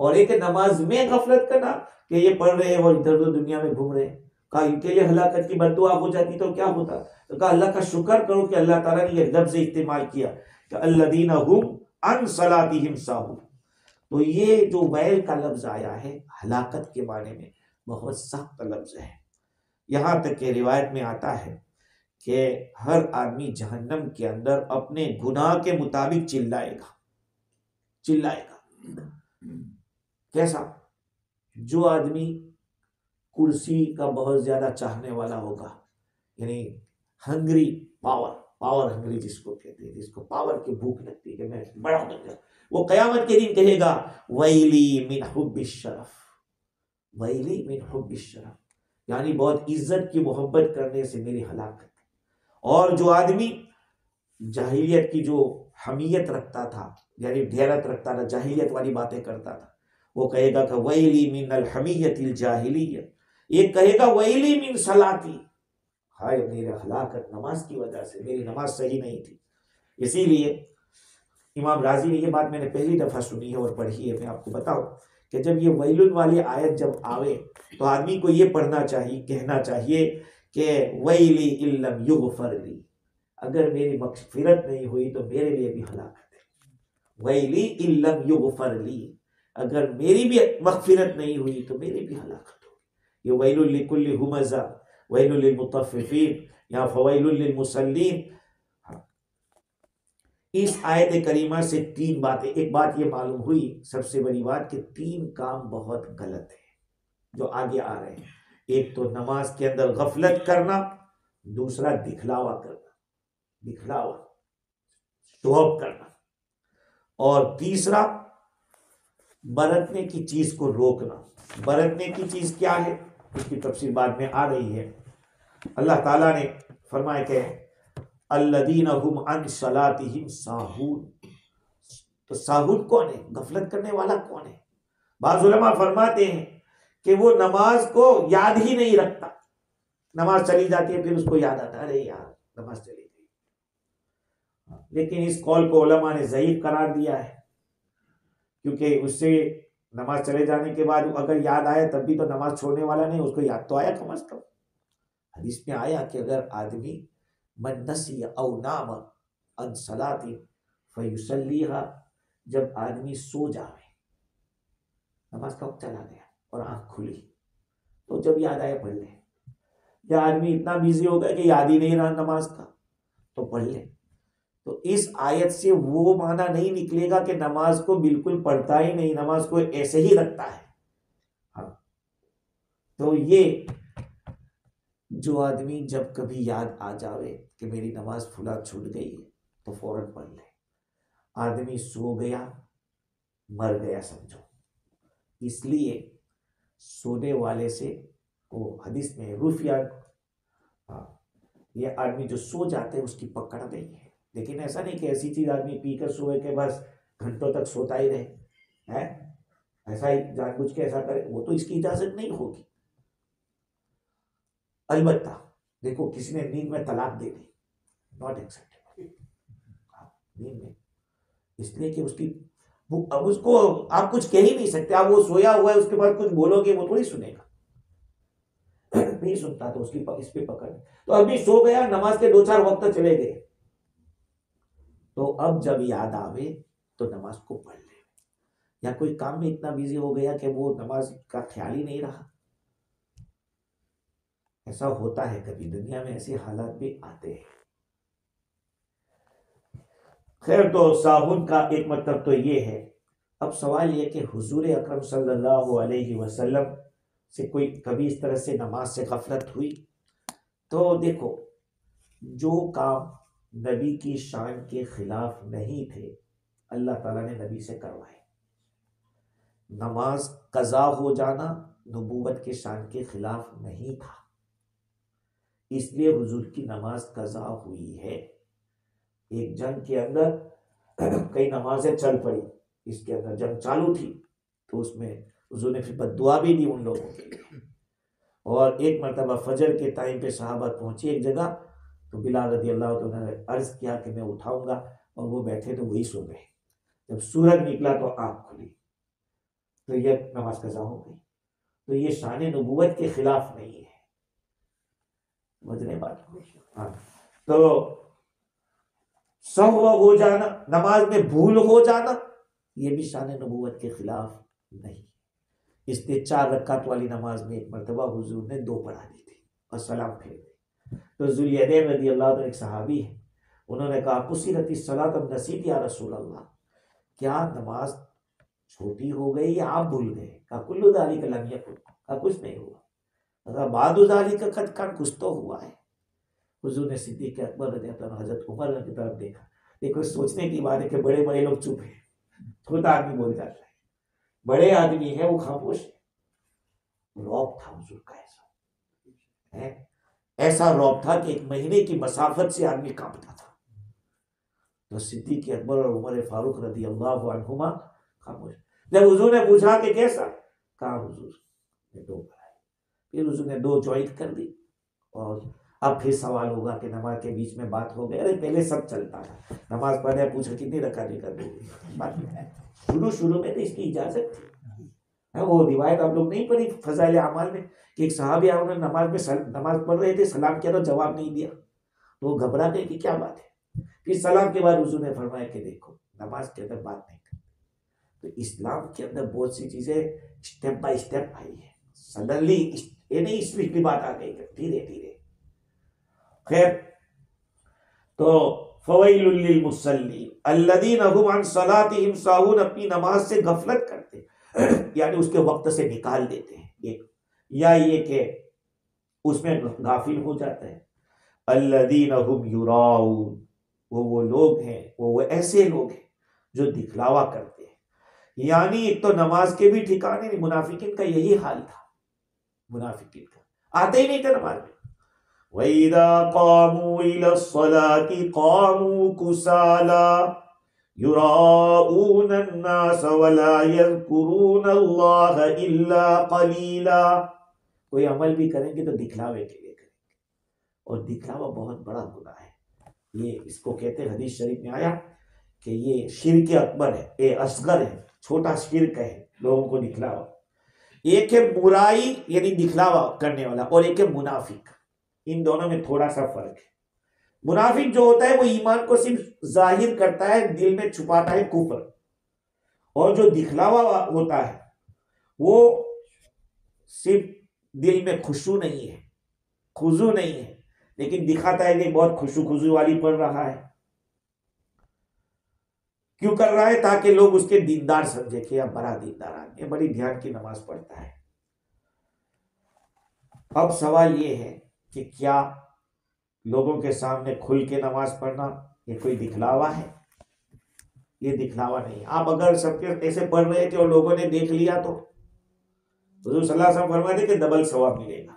और एक नमाज में गफलत करना कि ये पढ़ रहे हैं और इधर उधर दुनिया में घूम रहे हैं। कहा इनके लिए हलाकत की बद्दुआ हो जाती तो क्या होता? तो कहा अल्लाह का शुक्र करो कि अल्लाह ताला ने ये लफ्ज़ इस्तेमाल किया कि अल्लज़ीना हुम अन सलातिहिम साहून। तो ये जो वैल का लफ्ज आया है हलाकत के माने में, बहुत सख्त लफ्ज है। यहाँ तक के रिवायत में आता है कि हर आदमी जहन्नम के अंदर अपने गुनाह के मुताबिक चिल्लाएगा, चिल्लाएगा। कैसा? जो आदमी कुर्सी का बहुत ज्यादा चाहने वाला होगा, यानी हंग्री, पावर हंग्री जिसको कहते हैं, जिसको पावर की भूख लगती है कि मैं बड़ा बन जाऊं, वो कयामत के दिन कहेगा वैली मिन हुब्बिश शरफ, वैली मिन हुब्बिश शरफ, यानी बहुत इज्जत की मोहब्बत करने से मेरी हलाकत। और जो आदमी जाहिलियत की जो हमीयत रखता था, यानी ढेरत रखता था, जाहिलियत वाली बातें करता था, वो कहेगा कि वैली मिन अल हमीयतिल जाहिलिया, एक कहेगा वैली मिन सलाती, हाय मेरी हलाकत नमाज की वजह से, मेरी नमाज सही नहीं थी। इसीलिए इमाम राजी ने ये बात मैंने पहली दफा सुनी है और पढ़ी है। मैं आपको बताऊं कि जब ये वैलुन वाली आयत जब आवे तो आदमी को ये पढ़ना चाहिए, कहना चाहिए कि वैली इल्लम युगफर ली, अगर मेरी मगफिरत नहीं हुई तो मेरे लिए भी हलाकत है। वैली इल्लम युगफर ली, अगर मेरी भी मगफिरत नहीं हुई तो मेरी भी हलाकत होगी। ये वैलुल लिकुल्लि हुमज़ा वैलुल लिलमुतफ़्फ़िफ़ीन या फवैलुल लिलमुसल्लीन। इस आयत करीमा से तीन बातें, एक बात ये मालूम हुई सबसे बड़ी बात कि तीन काम बहुत गलत है जो आगे आ रहे हैं। एक तो नमाज के अंदर गफलत करना, दूसरा दिखलावा करना, दिखलावा शोहब करना, और तीसरा बरतने की चीज को रोकना। बरतने की चीज क्या है उसकी तफसीर बाद में आ रही है। अल्लाह ताला ने फरमाया कि अल्लदीना हुम अन सलातिहिम साहून, तो साहून कौन है? गफलत करने वाला कौन है? बाज़ उलमा फरमाते हैं कि वो नमाज को याद ही नहीं रखता, नमाज चली जाती है फिर उसको याद आता है अरे यार नमाज चली गई। लेकिन इस कौल को उलमा ने ज़ईफ करार दिया है, क्योंकि उससे नमाज चले जाने के बाद अगर याद आया तब भी तो नमाज छोड़ने वाला नहीं, उसको याद तो आया कम अज कम। हदीस में आया कि अगर आदमी मन नसिया औ नाम अन सलाती फयुसल्लीहा, जब आदमी सो जावे, नमाज का वक्त चला गया और आंख खुली, तो जब याद आया पढ़ ले। या आदमी इतना बिजी हो गया कि याद ही नहीं रहा नमाज का, तो पढ़ ले। तो इस आयत से वो माना नहीं निकलेगा कि नमाज को बिल्कुल पढ़ता ही नहीं, नमाज को ऐसे ही रखता है। हाँ, तो ये जो आदमी जब कभी याद आ जावे कि मेरी नमाज फुला छूट गई है तो फौरन पढ़ ले। आदमी सो गया मर गया समझो, इसलिए सोने वाले से वो हदीस में रुफिया, ये आदमी जो सो जाते हैं उसकी पकड़ नहीं है। लेकिन ऐसा नहीं कि ऐसी चीज आदमी पीकर सोए के बस घंटों तक सोता ही रहे, है ऐसा ही जानबूझ के ऐसा करे, वो तो इसकी इजाजत नहीं होगी। अलबत्ता देखो किसी ने नींद में तलाक दे दी, नॉट एक्सेप्टेबल नींद में, इसलिए कि उसकी अब उसको आप कुछ कह ही नहीं सकते। आप वो सोया हुआ है उसके बाद कुछ बोलोगे वो थोड़ी सुनेगा, नहीं सुनता, तो उसकी इस पे पकड़। तो अभी सो गया, नमाज के 2-4 वक्त चले गए, तो अब जब याद आवे तो नमाज को पढ़ ले। या कोई काम में इतना बिजी हो गया कि वो नमाज का ख्याल ही नहीं रहा, ऐसा होता है कभी दुनिया में, ऐसे हालात भी आते हैं। खैर, तो साबुन का एक मतलब तो ये है। अब सवाल ये कि हुजूर अकरम सल्लल्लाहु अलैहि वसल्लम से कोई कभी इस तरह से नमाज से गफलत हुई? तो देखो, जो काम नबी की शान के खिलाफ नहीं थे अल्लाह ताला ने नबी से करवाए। नमाज कज़ा हो जाना नबूवत के शान के खिलाफ नहीं था, इसलिए हुजूर की नमाज कज़ा हुई है। एक जंग के अंदर कई नमाजें चल पड़ी, इसके अंदर जंग चालू थी, तो उसमें हुजूर ने फिर बद्दुआ भी दी उन लोगों के लिए। और एक मरतबा फजर के टाइम पे सहाबा पहुंची एक जगह, तो बिलाल रज़ी अल्लाह तआला ने अर्ज किया कि मैं उठाऊंगा, और वो बैठे तो वही सो गए। जब सूरज निकला तो आँख खुली, तो यह नमाज कज़ा हो गई। तो ये शान नबूवत के खिलाफ नहीं है, समझने बात। हाँ, तो सहव हो जाना, नमाज में भूल हो जाना, ये भी शान नबूवत के खिलाफ नहीं। इसलिए 4 रकात वाली नमाज में एक मरतबा हुजूर ने 2 पढ़ा दी थी और सलाम फेर दी। तो ज़ुल्यदैन रज़ी अल्लाह तआला एक सहाबी है, उन्होंने कहा कुसिरत सलात नसीत या रसूल अल्लाह, क्या नमाज छोटी हो गई या आप भूल गए? कहा कुल्लु दालिक लम यकुन, कहा कुछ नहीं हुआ। कहा बादु दालिक कद कान, कुछ तो हुआ है। हुजूर ने सिद्दीक अकबर रज़ियल्लाहु अन्हु हज़रत उमर की तरफ देखा। देखो सोचने की बात है कि बड़े बड़े लोग चुप हैं, छोटा आदमी बोल जाता है, बड़े आदमी है वो खामोश है। रौब था हुजूर का ऐसा है, ऐसा रौब था कि 1 महीने की मसाफत से आदमी कांपता था। तो सिद्दीक अकबर और उमर फारूक रज़ी अल्लाह अन्हुमा खामोश। जब हुजूर ने पूछा कि कैसा, कहा हुजूर ने 2 कराए। फिर हुजूर ने 2 ज्वाइंट कर दी। और अब फिर सवाल होगा कि नमाज के बीच में बात हो गई। अरे पहले सब चलता था, नमाज पढ़ने पूछा कितनी रकातें कर दी। शुरू में तो इसकी इजाजत थी। वो रिवायत आप लोग नहीं पढ़ी फजाइल अमाल में कि एक सहाबी उन्होंने नमाज पढ़ रहे थे, सलाम किया तो जवाब नहीं दिया, तो वो घबरा गए कि क्या बात है। फिर सलाम के बाद हुजूर ने फरमाया कि देखो नमाज के अंदर बात नहीं करते। तो इस्लाम के अंदर बहुत सी चीजें स्टेप बाय स्टेप आई है, सडनली ये नहीं स्ट्रिक्टली बात आ गई, धीरे धीरे। खैर, तो फवैलुल लिल मुसल्लीन अल्लज़ीना हुम अन सलातिहिम साहून, अपनी नमाज से गफलत करते यानी उसके वक्त से निकाल देते हैं, या ये कि उसमें गाफिल हो जाते हैं। अल्लज़ीना हुम युराऊन, वो लोग हैं, वो ऐसे लोग हैं जो दिखलावा करते हैं। यानी एक तो नमाज के भी ठिकाने नहीं, मुनाफिकीन का यही हाल था। मुनाफिकीन का आते ही नहीं थे नमाज में। वइदा क़ामू इलस्सलाति क़ामू कुसाला युराऊन अन्नास वला यज़कुरून अल्लाह इल्ला क़लीला। कोई अमल भी करेंगे तो दिखलावे के लिए करेंगे, और दिखलावा बहुत बड़ा गुनाह है। ये इसको कहते हैं, हदीस शरीफ में आया कि ये शिर्क अकबर है, ये असगर है, छोटा शिर्क है लोगों को दिखलावा। एक है बुराई यानी दिखलावा करने वाला, और एक है मुनाफिक। इन दोनों में थोड़ा सा फर्क है। मुनाफिक जो होता है वो ईमान को सिर्फ जाहिर करता है, दिल में छुपाता है कुफ्र। और जो दिखलावा होता है वो सिर्फ दिल में खुशू नहीं है, खुजू नहीं है, लेकिन दिखाता है कि बहुत खुशू वाली पढ़ रहा है। क्यों कर रहा है? ताकि लोग उसके दीनदार समझे कि अब बड़ा दीनदार आदमी, बड़ी ध्यान की नमाज पढ़ता है। अब सवाल ये है कि क्या लोगों के सामने खुल के नमाज पढ़ना ये कोई दिखलावा है? ये दिखलावा नहीं। आप अगर सबके ऐसे पढ़ रहे थे और लोगों ने देख लिया तो हुजूर सल्लल्लाहु अलैहि वसल्लम फरमाते कि डबल सवाब मिलेगा।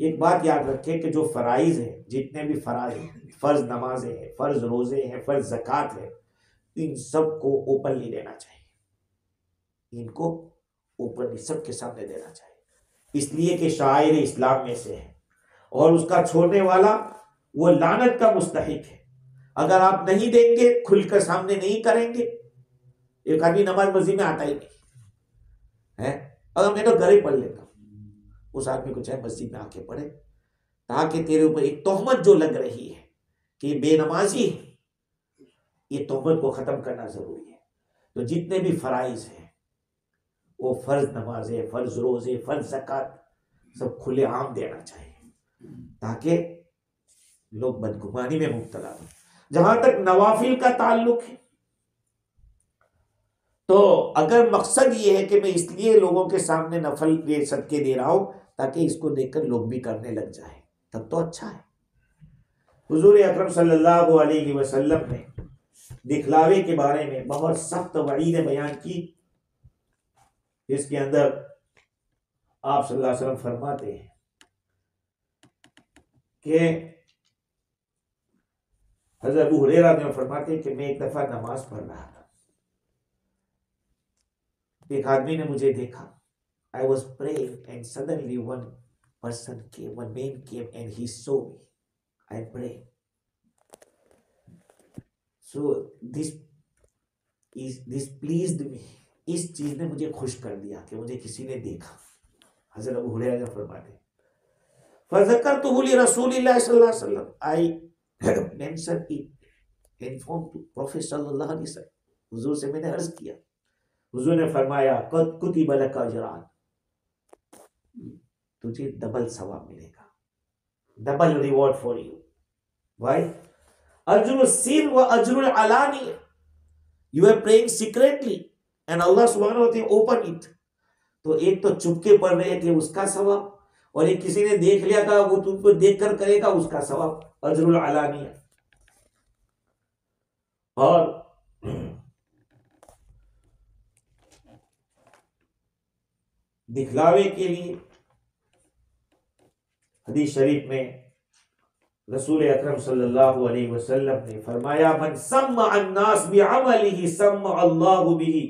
एक बात याद रखें कि जो फराइज है, जितने भी फराइज हैं, फर्ज नमाजें हैं, फर्ज रोजे हैं, फर्ज ज़कात है, इन सबको ओपनली देना चाहिए। इनको ओपनली सबके सामने देना चाहिए, इसलिए कि शायर इस्लाम में से है, और उसका छोड़ने वाला वो लानत का मुस्तहिक है। अगर आप नहीं देंगे, खुलकर सामने नहीं करेंगे, एक आदमी नमाज मस्जिद में आता ही नहीं है, अगर मैं तो घर ही पढ़ लेता हूं, उस आदमी को चाहे मस्जिद में आके पढ़े, ताकि तेरे ऊपर एक तोहमत जो लग रही है कि बेनमाजी है, ये तोहमत को खत्म करना जरूरी है। तो जितने भी फराइज हैं, वो फर्ज नमाजें, फर्ज रोजे, फर्ज ज़कात सब खुले आम देना चाहिए, ताकि लोग बदगुमानी में मुब्तला हो। जहां तक नवाफिल का ताल्लुक है, तो अगर मकसद ये है कि मैं इसलिए लोगों के सामने नफल के सदके दे रहा हूं ताकि इसको देखकर लोग भी करने लग जाए, तब तो अच्छा है। हुजूर अकरम सल्लल्लाहु अलैहि वसल्लम ने दिखलावे के बारे में बहुत सख्त वईद बयान की। इसके अंदर आप सल्लल्लाहु अलैहि वसल्लम फरमाते हैं कि हज़रत अबू हुरैरा ने फरमाते हैं कि मैं एक दफा नमाज पढ़ रहा था, एक आदमी ने मुझे देखा। I was praying and suddenly one man came and he saw me. I prayed. So this pleased me. इस चीज ने मुझे खुश कर दिया कि मुझे किसी ने देखा। हज़रत अबू हुरैरा ने फरमाते हैं, फज़करतुहु लिरसूलिल्लाह सल्लल्लाहु अलैहि वसल्लम, I mentioned it, informed to Prophet सल्लल्लाहु अलैहि वसल्लम, हुजूर से मैंने अर्ज किया। हुजूर ने फरमाया, कद कुतिब लका अजरान, तुझे डबल सवाब मिलेगा, double reward for you. Why? अजरुल सिर व अजरुल अलानी, you are praying secretly and Allah सुब्हानहू व तआला ओपन इट। तो एक तो चुपके पढ़ रहे थे उसका सवाब, और एक किसी ने देख लिया था वो तुमको देख कर करेगा उसका सवाब, अजरुल अलानिया। और दिखलावे के लिए हदीस शरीफ में रसूल अकरम सल्लल्लाहु अलैहि वसल्लम ने फरमाया, मन सम्मा अन्नास बिअमलिही सम्मा अल्लाहु बिही।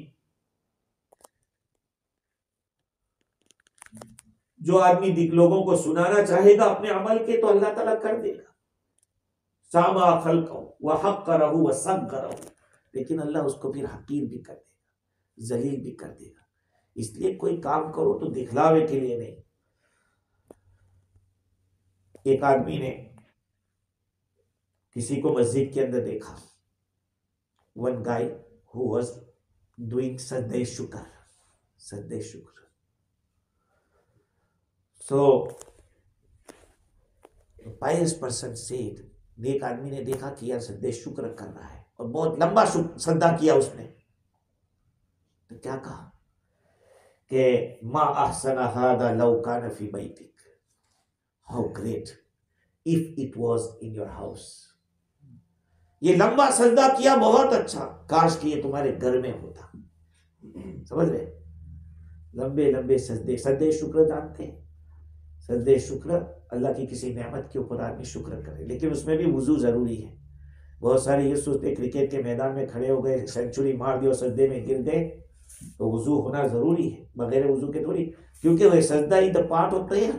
जो आदमी लोगों को सुनाना चाहेगा अपने अमल के तो अल्लाह ताला कर देगा। सामा खल्क़हु व हक़्क़रहु व सग़्ग़रहु, लेकिन अल्लाह उसको फिर हकीर भी कर देगा, जलील भी कर देगा। इसलिए कोई काम करो तो दिखलावे के लिए नहीं। एक आदमी ने किसी को मस्जिद के अंदर देखा, one guy who was doing सजदे शुक्र, सजदे शुक्र। सो पायस पर्सन सेड, नेक आदमी ने देखा कि यार सजदे शुक्र कर रहा है और बहुत लंबा सजदा किया उसने, तो क्या कहा कि मा अहसना हादा लौ कान फी बैतिक, how great if it was in your house. ये लंबा सजदा किया बहुत अच्छा, काश कि ये तुम्हारे घर में होता। समझ रहे, लंबे लंबे सजदे, सजदे शुक्र जानते हैं, सजदे शुक्र अल्लाह की किसी नेमत के ऊपर आदमी शुक्र करे, लेकिन उसमें भी वुजू जरूरी है। बहुत सारे ये सोचते क्रिकेट के मैदान में खड़े हो गए, सेंचुरी मार दी और सजदे में गिर गए, तो वुजू होना जरूरी है, बगैर वुजू के थोड़ी, क्योंकि वह सजदा is the part of prayer.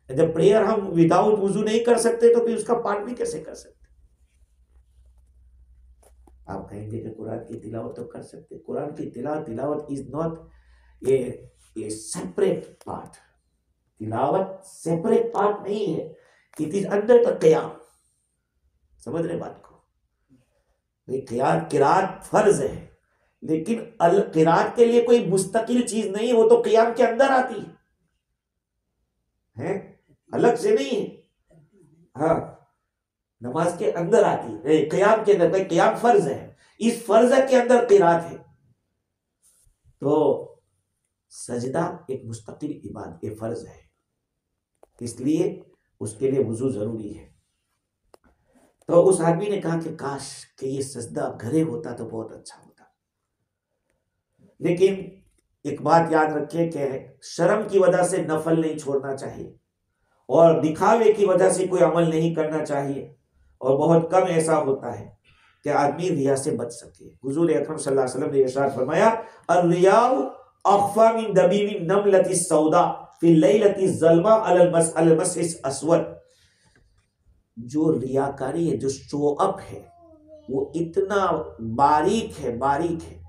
जब प्रेयर हम विदाउट वुजू नहीं कर सकते तो फिर उसका पार्ट भी कैसे कर सकते। आप कहेंगे कि कुरान की तिलावत तो कर सकते, कुरान की तिलावत is not a separate part. तिलावत सेपरेट पार्ट नहीं है, इट इज अंडर द क़ियाम। समझ रहे बात को, किरात फर्ज है, लेकिन किरात के लिए कोई मुस्तकिल चीज नहीं है, वो तो क़ियाम के अंदर आती है, अलग से नहीं है। हाँ, नमाज के अंदर आती है, क़ियाम के अंदर, क़ियाम फर्ज है, इस फर्ज के अंदर किरात है। तो सजदा एक मुस्तकिल इबादत, एक फर्ज है, इसलिए उसके लिए वुजू जरूरी है। तो उस आदमी ने कहा कि काश कि ये सजदा घरे होता तो बहुत अच्छा होता। लेकिन एक बात याद रखिए कि शर्म की वजह से नफल नहीं छोड़ना चाहिए, और दिखावे की वजह से कोई अमल नहीं करना चाहिए, और बहुत कम ऐसा होता है कि आदमी रिया से बच सके। हुजूर अकरम सल्लल्लाहु अलैहि वसल्लम ने इरशाद फरमाया, अर्रियाउ अख्फा मिन दबीबि नमलति सौदा फी लैलति ज़ल्मा अलल मस्इस अस्वद। जो रियाकारी है, जो शो अप है, वो इतना बारीक है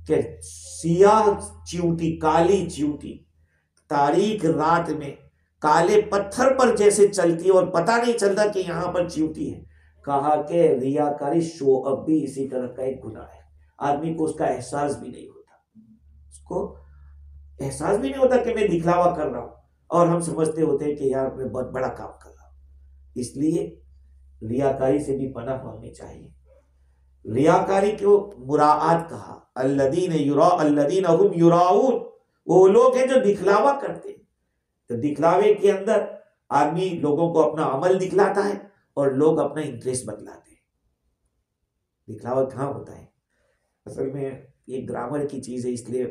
कि सियाह चींटी, काली चींटी तारीख रात में काले पत्थर पर जैसे चलती है और पता नहीं चलता कि यहां पर चींटी है। कहा कि रियाकारी शो अप भी इसी तरह का एक गुनाह है। आदमी को उसका एहसास भी नहीं होता, उसको एहसास भी नहीं होता कि मैं दिखलावा कर रहा हूं, और हम समझते होते हैं कि यार मैं बहुत बड़ा काम कर रहा हूं। इसलिए रियाकारी से भी पनाह मांगनी चाहिए। रियाकारी को मुराआत कहा, अल्लदीन हुम युराऊन, वो लोग हैं जो दिखलावा करते हैं। तो दिखलावे के अंदर आदमी लोगों को अपना अमल दिखलाता है और लोग अपना इंटरेस्ट बतलाते हैं। दिखलावा कहाँ होता है? असल में ये ग्रामर की चीज़ है, इसलिए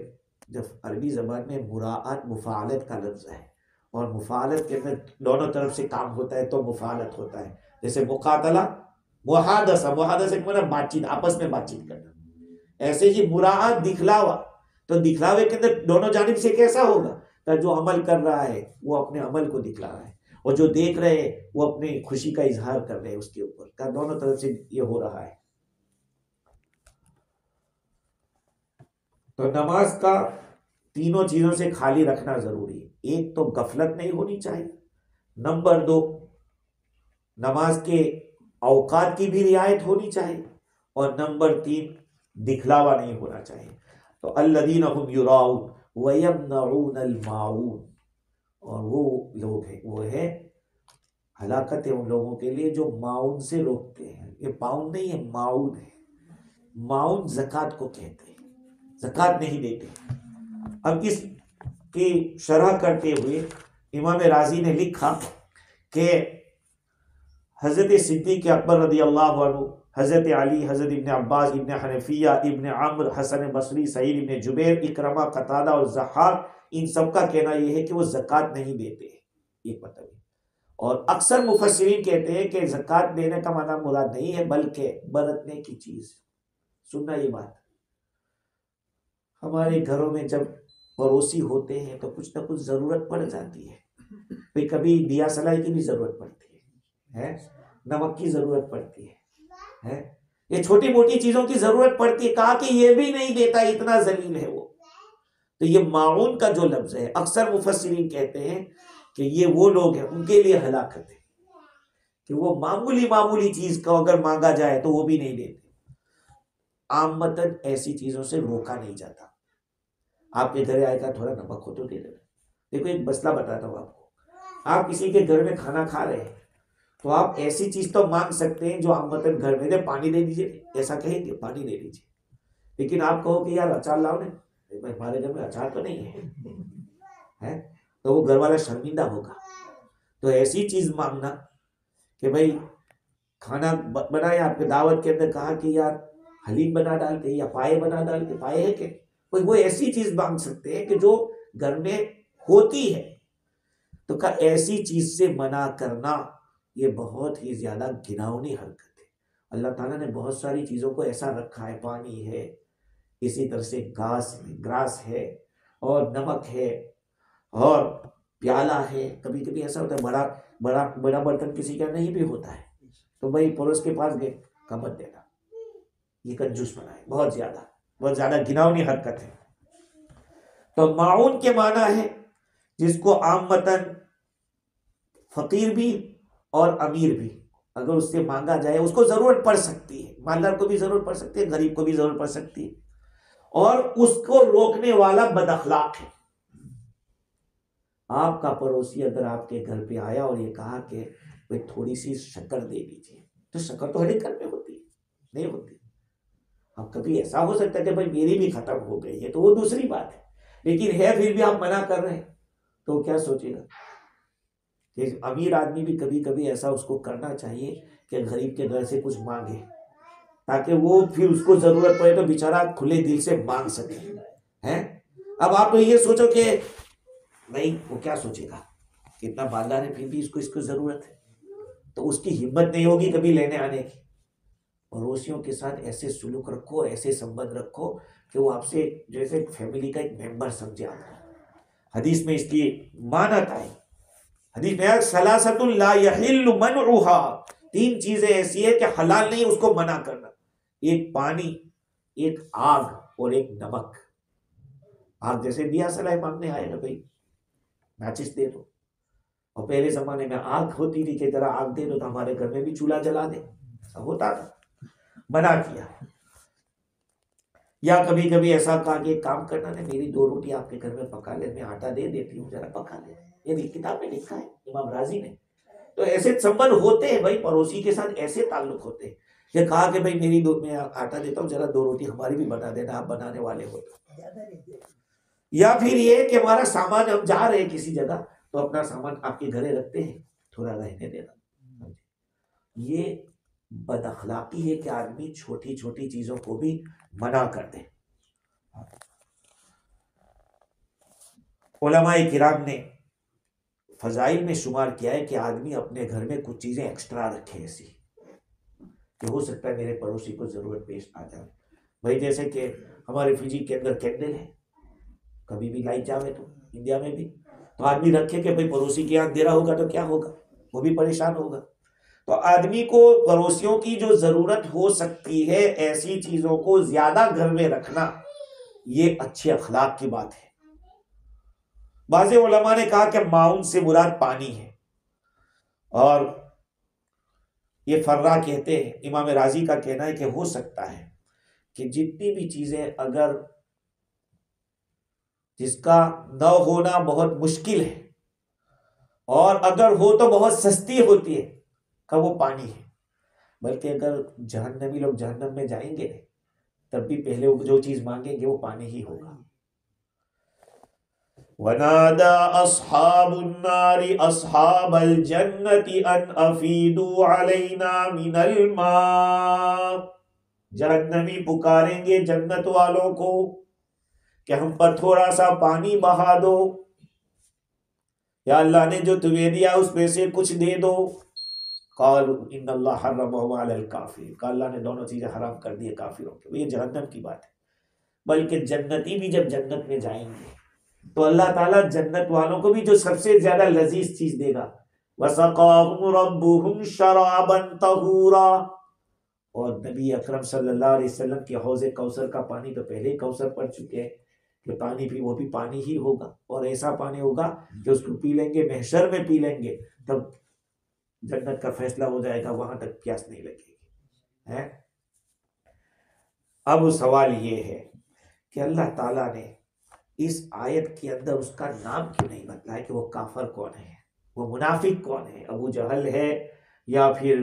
जब अरबी ज़बान में मुराआत मुफ़ालत का लफ्ज़ है, और मुफ़ालत के अंदर दोनों तरफ से काम होता है तो मुफ़ालत होता है। जैसे मुक़ातला, मुहादसा, मुहादसा के मतलब बातचीत, आपस में बातचीत करना। ऐसे ही मुराआत दिखलावा, तो दिखलावे के अंदर दोनों जानिब से कैसा होगा? तो जो अमल कर रहा है वो अपने अमल को दिखला रहा है, और जो देख रहे हैं वो अपनी खुशी का इजहार कर रहे हैं उसके ऊपर का, दोनों तरफ से ये हो रहा है। तो नमाज का तीनों चीजों से खाली रखना जरूरी है। एक तो गफलत नहीं होनी चाहिए, नंबर 2 नमाज के औकात की भी रियायत होनी चाहिए, और नंबर 3 दिखलावा नहीं होना चाहिए। तो अल्लदीन हुम युराऊन व यमनऊनल माऊन, और वो लोग हैं, वो है हलाकत है उन लोगों के लिए जो माउन से रोकते हैं। ये पाउन नहीं है, माउन है। माउन ज़कात को कहते हैं। ज़कात नहीं देते। अब इसकी शरह करते हुए इमाम राजी ने लिखा कि हज़रत सिद्दीक़ अकबर रज़ी अल्लाह अन्हु, हज़रत अली, हज़रत इब्न अब्बास, इब्न हनफिया, इब्न अम्र, हसन बसरी, सईद इब्न जुबैर, इकरमा, कतादा और ज़हाक, इन सब का कहना यह है कि वो ज़कात नहीं देते, एक मतलब। और अक्सर मुफस्सिरीन कहते हैं कि ज़कात देने का माना मुराद नहीं है बल्कि बरतने की चीज़। सुनना ये बात, हमारे घरों में जब पड़ोसी होते हैं तो कुछ ना कुछ ज़रूरत पड़ जाती है। भाई कभी दिया सलाई की भी ज़रूरत पड़ती है, नमक की ज़रूरत पड़ती है, ये छोटी मोटी चीज़ों की ज़रूरत पड़ती है। कहा कि ये भी नहीं देता, इतना जलील है वो। तो ये माऊन का जो लफ्ज़ है, अक्सर मुफस्सिरीन कहते हैं कि ये वो लोग हैं उनके लिए हलाकत है कि वो मामूली मामूली चीज़ का अगर मांगा जाए तो वो भी नहीं देते। आमतन ऐसी चीज़ों से रोका नहीं जाता। आपके घर आएगा थोड़ा नमक हो तो दे देना। देखो एक मसला बताता हूँ आपको, आप किसी के घर में खाना खा रहे हैं तो आप ऐसी चीज तो मांग सकते हैं जो आमतन घर में दे, पानी दे दीजिए, ऐसा कहेंगे पानी दे दीजिए। लेकिन आप कहो कि यार अचार लाओ ने, हमारे घर में अचार तो नहीं है, तो वो घर वाला शर्मिंदा होगा। तो ऐसी चीज मांगना कि भाई खाना बनाए, आपके दावत के अंदर कहा कि यार हलीम बना डालते या पाए बना डालते, पाए है कि कोई वो ऐसी चीज मांग सकते हैं कि जो घर में होती है। तो का ऐसी चीज से मना करना ये बहुत ही ज्यादा घिनौनी हरकत है। अल्लाह ताला ने बहुत सारी चीजों को ऐसा रखा है, पानी है, इसी तरह से ग्रास है और नमक है और प्याला है। कभी कभी ऐसा होता है बड़ा बड़ा बड़ा बर्तन किसी का नहीं भी होता है तो भाई पड़ोस के पास गए, कमत देना, ये कंजूस बना है, बहुत ज्यादा घिनौनी हरकत है। तो माउन के माना है जिसको आमतन फकीर भी और अमीर भी अगर उससे मांगा जाए, उसको जरूरत पड़ सकती है, मालदार को भी जरूरत पड़ सकती है, गरीब को भी जरूरत पड़ सकती है, और उसको रोकने वाला बदअखलाक है। आपका पड़ोसी अगर आपके घर पे आया और ये कहा कि भाई थोड़ी सी शक्कर दे दीजिए, तो शक्कर तो हर एक घर में होती है, नहीं होती। अब कभी ऐसा हो सकता है कि भाई मेरी भी खत्म हो गई है तो वो दूसरी बात है, लेकिन है फिर भी आप मना कर रहे हैं तो क्या सोचेगा। कि अमीर आदमी भी कभी कभी ऐसा उसको करना चाहिए कि गरीब के घर से कुछ मांगे, ताकि वो फिर उसको जरूरत पड़े तो बेचारा खुले दिल से मांग सके, हैं। अब आप तो ये सोचो कि नहीं, वो क्या सोचेगा, कितना मालदार है फिर भी इसको जरूरत है, तो उसकी हिम्मत नहीं होगी कभी लेने आने की। पड़ोसियों के साथ ऐसे सुलूक रखो, ऐसे संबंध रखो कि वो आपसे जैसे फैमिली का एक मेंबर समझे आपको। हदीस में इसकी मानता है, हदीस में सलासतुल ला यहिल्लु मनउहा, 3 चीजें ऐसी है कि हलाल नहीं उसको मना करना, एक पानी, एक आग और एक नमक। आग जैसे दिया सलाई मांगने आए ना, भाई माचिस दे दो, और पहले जमाने में आग होती थी कि जरा आग दे दो तो हमारे घर में भी चूल्हा जला दे, ऐसा होता था, मना किया। या कभी कभी ऐसा कहा कि काम करना ना, मेरी 2 रोटी आपके घर में पका ले, मैं आटा दे देती हूँ, जरा पका ले, ये किताब में लिखा है इमाम राजी ने। तो ऐसे संबंध होते हैं भाई, पड़ोसी के साथ ऐसे ताल्लुक होते हैं। ये कहा कि भाई मैं आटा देता हूँ, जरा 2 रोटी हमारी भी बना देना, आप बनाने वाले हो तो। या फिर ये कि हमारा सामान, हम जा रहे हैं किसी जगह तो अपना सामान आपके घरे रखते हैं, थोड़ा रहने देना। ये बदअखलाकी है कि आदमी छोटी छोटी चीजों को भी मना कर दे। उलमाए किराम ने फजाइल में शुमार किया है कि आदमी अपने घर में कुछ चीजें एक्स्ट्रा रखे, ऐसी कि हो सकता है मेरे पड़ोसी को जरूरत पेश आ जाए। भाई जैसे कि हमारे फिजी के अंदर कैंडल है, कभी भी लाइट जावे तो इंडिया में भी, तो आदमी रखे कि भाई पड़ोसी के यहाँ अंधेरा होगा तो क्या होगा, वो भी परेशान होगा। तो आदमी को पड़ोसियों की जो जरूरत हो सकती है, ऐसी चीजों को ज्यादा घर में रखना, ये अच्छे अखलाक की बात है। बाज़ उलमा ने कहा कि माउन से मुराद पानी है, और ये फर्रा कहते हैं, इमाम राजी का कहना है कि हो सकता है कि जितनी भी चीजें अगर जिसका न होना बहुत मुश्किल है और अगर हो तो बहुत सस्ती होती है, का वो पानी है। बल्कि अगर जहन्नमी लोग जहन्नम में जाएंगे तब भी पहले वो जो चीज मांगेंगे वो पानी ही होगा। वनादा अस्हाबुन नारी अस्हाबल जन्नति अन अफीदू अलैना मिनल मा, जहन्नमी पुकारेंगे जन्नत वालों को कि हम पर थोड़ा सा पानी बहा दो, या अल्लाह ने जो तुम्हें दिया उसमें से कुछ दे दो। कालू इन्नल्लाह हर्रमहु अलल काफिर, अल्लाह ने दोनों चीजें हराम कर दी है काफिरों के। ये जहन्नम की बात है। बल्कि जन्नती भी जब जन्नत में जाएंगे तो अल्लाह ताला जन्नत वालों को भी जो सबसे ज्यादा लजीज चीज देगा, वसक़ाहुम रब्बुहुम शराबन तहूरा, और नबी अकरम सल्लल्लाहु अलैहि वसल्लम के हौज़े कौसर का पानी तो पहले ही कौसर पड़ चुके हैं कि पानी भी वो भी पानी ही होगा, और ऐसा पानी होगा कि उसको पी लेंगे, महशर में पी लेंगे, तब जन्नत का फैसला हो जाएगा, वहां तक प्यास नहीं लगेगी है। अब सवाल ये है कि अल्लाह ताला ने इस आयत के अंदर उसका नाम क्यों नहीं बताया कि वो काफर कौन है, वो मुनाफिक कौन है, अबू जहल है या फिर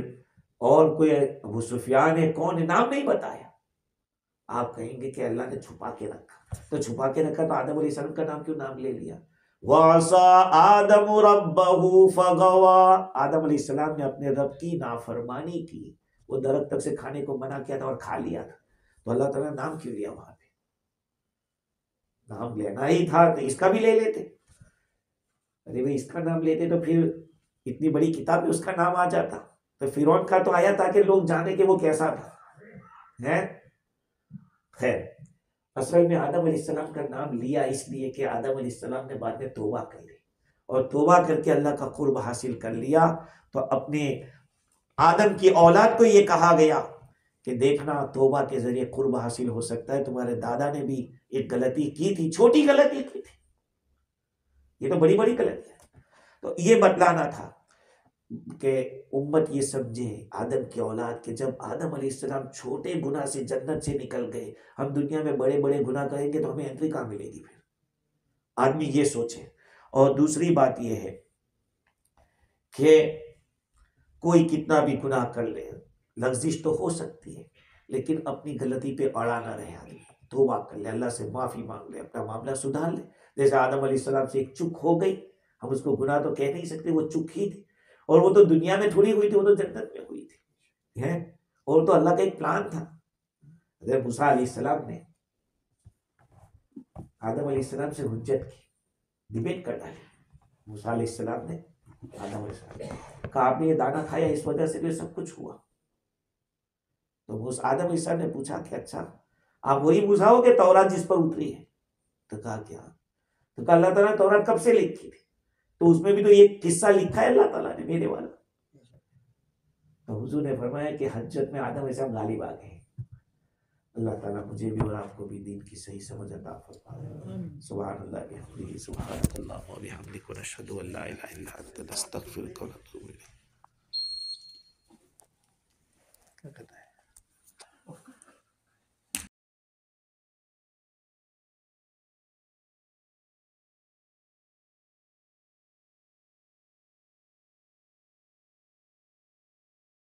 और कोई अबू सुफियान है, कौन है, नाम नहीं बताया। आप कहेंगे कि अल्लाह ने छुपा के रखा, तो छुपा के रखा तो आदम अलैहिस्सलाम का नाम क्यों नाम ले लिया। वासा आदम रब्बहु फगवा, आदम अलैहिस्सलाम ने अपने रब की नाफरमानी की, वो दरख्त तक से खाने को मना किया था और खा लिया था, तो अल्लाह ताला नाम क्यों लिया वहां पे। नाम लेना ही था तो इसका भी ले लेते। अरे भाई इसका नाम लेते तो फिर इतनी बड़ी किताब में उसका नाम आ जाता। तो फिरौन का तो आया ताकि लोग जाने कि वो कैसा था है। खैर असल में आदम अलैहिस्सलाम का नाम लिया इसलिए कि आदम अलैहिस्सलाम ने बाद में तौबा कर ली, और तौबा करके अल्लाह का कुर्ब हासिल कर लिया। तो अपने आदम की औलाद को ये कहा गया कि देखना तौबा के जरिए कुर्ब हासिल हो सकता है। तुम्हारे दादा ने भी एक गलती की थी, छोटी गलती की थी, ये तो बड़ी बड़ी गलती है। तो ये बतलाना था कि उम्मत ये समझे, आदम की औलाद के, जब आदम अलैहिस्सलाम छोटे गुनाह से जन्नत से निकल गए, हम दुनिया में बड़े बड़े गुनाह करेंगे तो हमें एंट्री कहाँ मिलेगी फिर, आदमी ये सोचे। और दूसरी बात ये है कि कोई कितना भी गुनाह कर ले, लफ्जिश तो हो सकती है, लेकिन अपनी गलती पे अड़ा ना रहे, आदमी तौबा कर ले, अल्लाह से माफी मांग ले, अपना मामला सुधार ले। जैसे आदम अलैहिस्सलाम से एक चूक हो गई, हम उसको गुनाह तो कह नहीं सकते, वो चूक ही थी, और वो तो दुनिया में थोड़ी हुई थी, वो तो जन्नत में हुई थी है। और तो अल्लाह का एक प्लान था। अगर मूसा अलैहिस्सलाम ने आदम अलैहिस्सलाम से हुज्जत की, डिबेट कर डाली, मूसा अलैहिस्सलाम ने आदम अलैहिस्सलाम कहा आपने ये दाना खाया, इस वजह से भी सब कुछ हुआ। तो उस आदम अलैहिस्सलाम ने पूछा कि अच्छा आप वही मूसा हो कि तौरात जिस पर उतरी है। तो कहा क्या, तो कहा अल्लाह ताला ने तौरात कब से लिखी थी, तो उसमें भी तो ये किस्सा लिखा है अल्लाह ताला ने मेरे वाला। तो हुजूर ने फरमाया कि हज्जत में आदम अलैहिस्सलाम गालिब आ गए। अल्लाह ताला मुझे भी और आपको भी दीन की सही समझ अता फरमाए। सुभान अल्लाह बिहम्दिही, सुभानकल्लाह व बिहम्दिका, नशहदु अल्ला इलाहा इल्ला अंता, नस्तगफिरुका।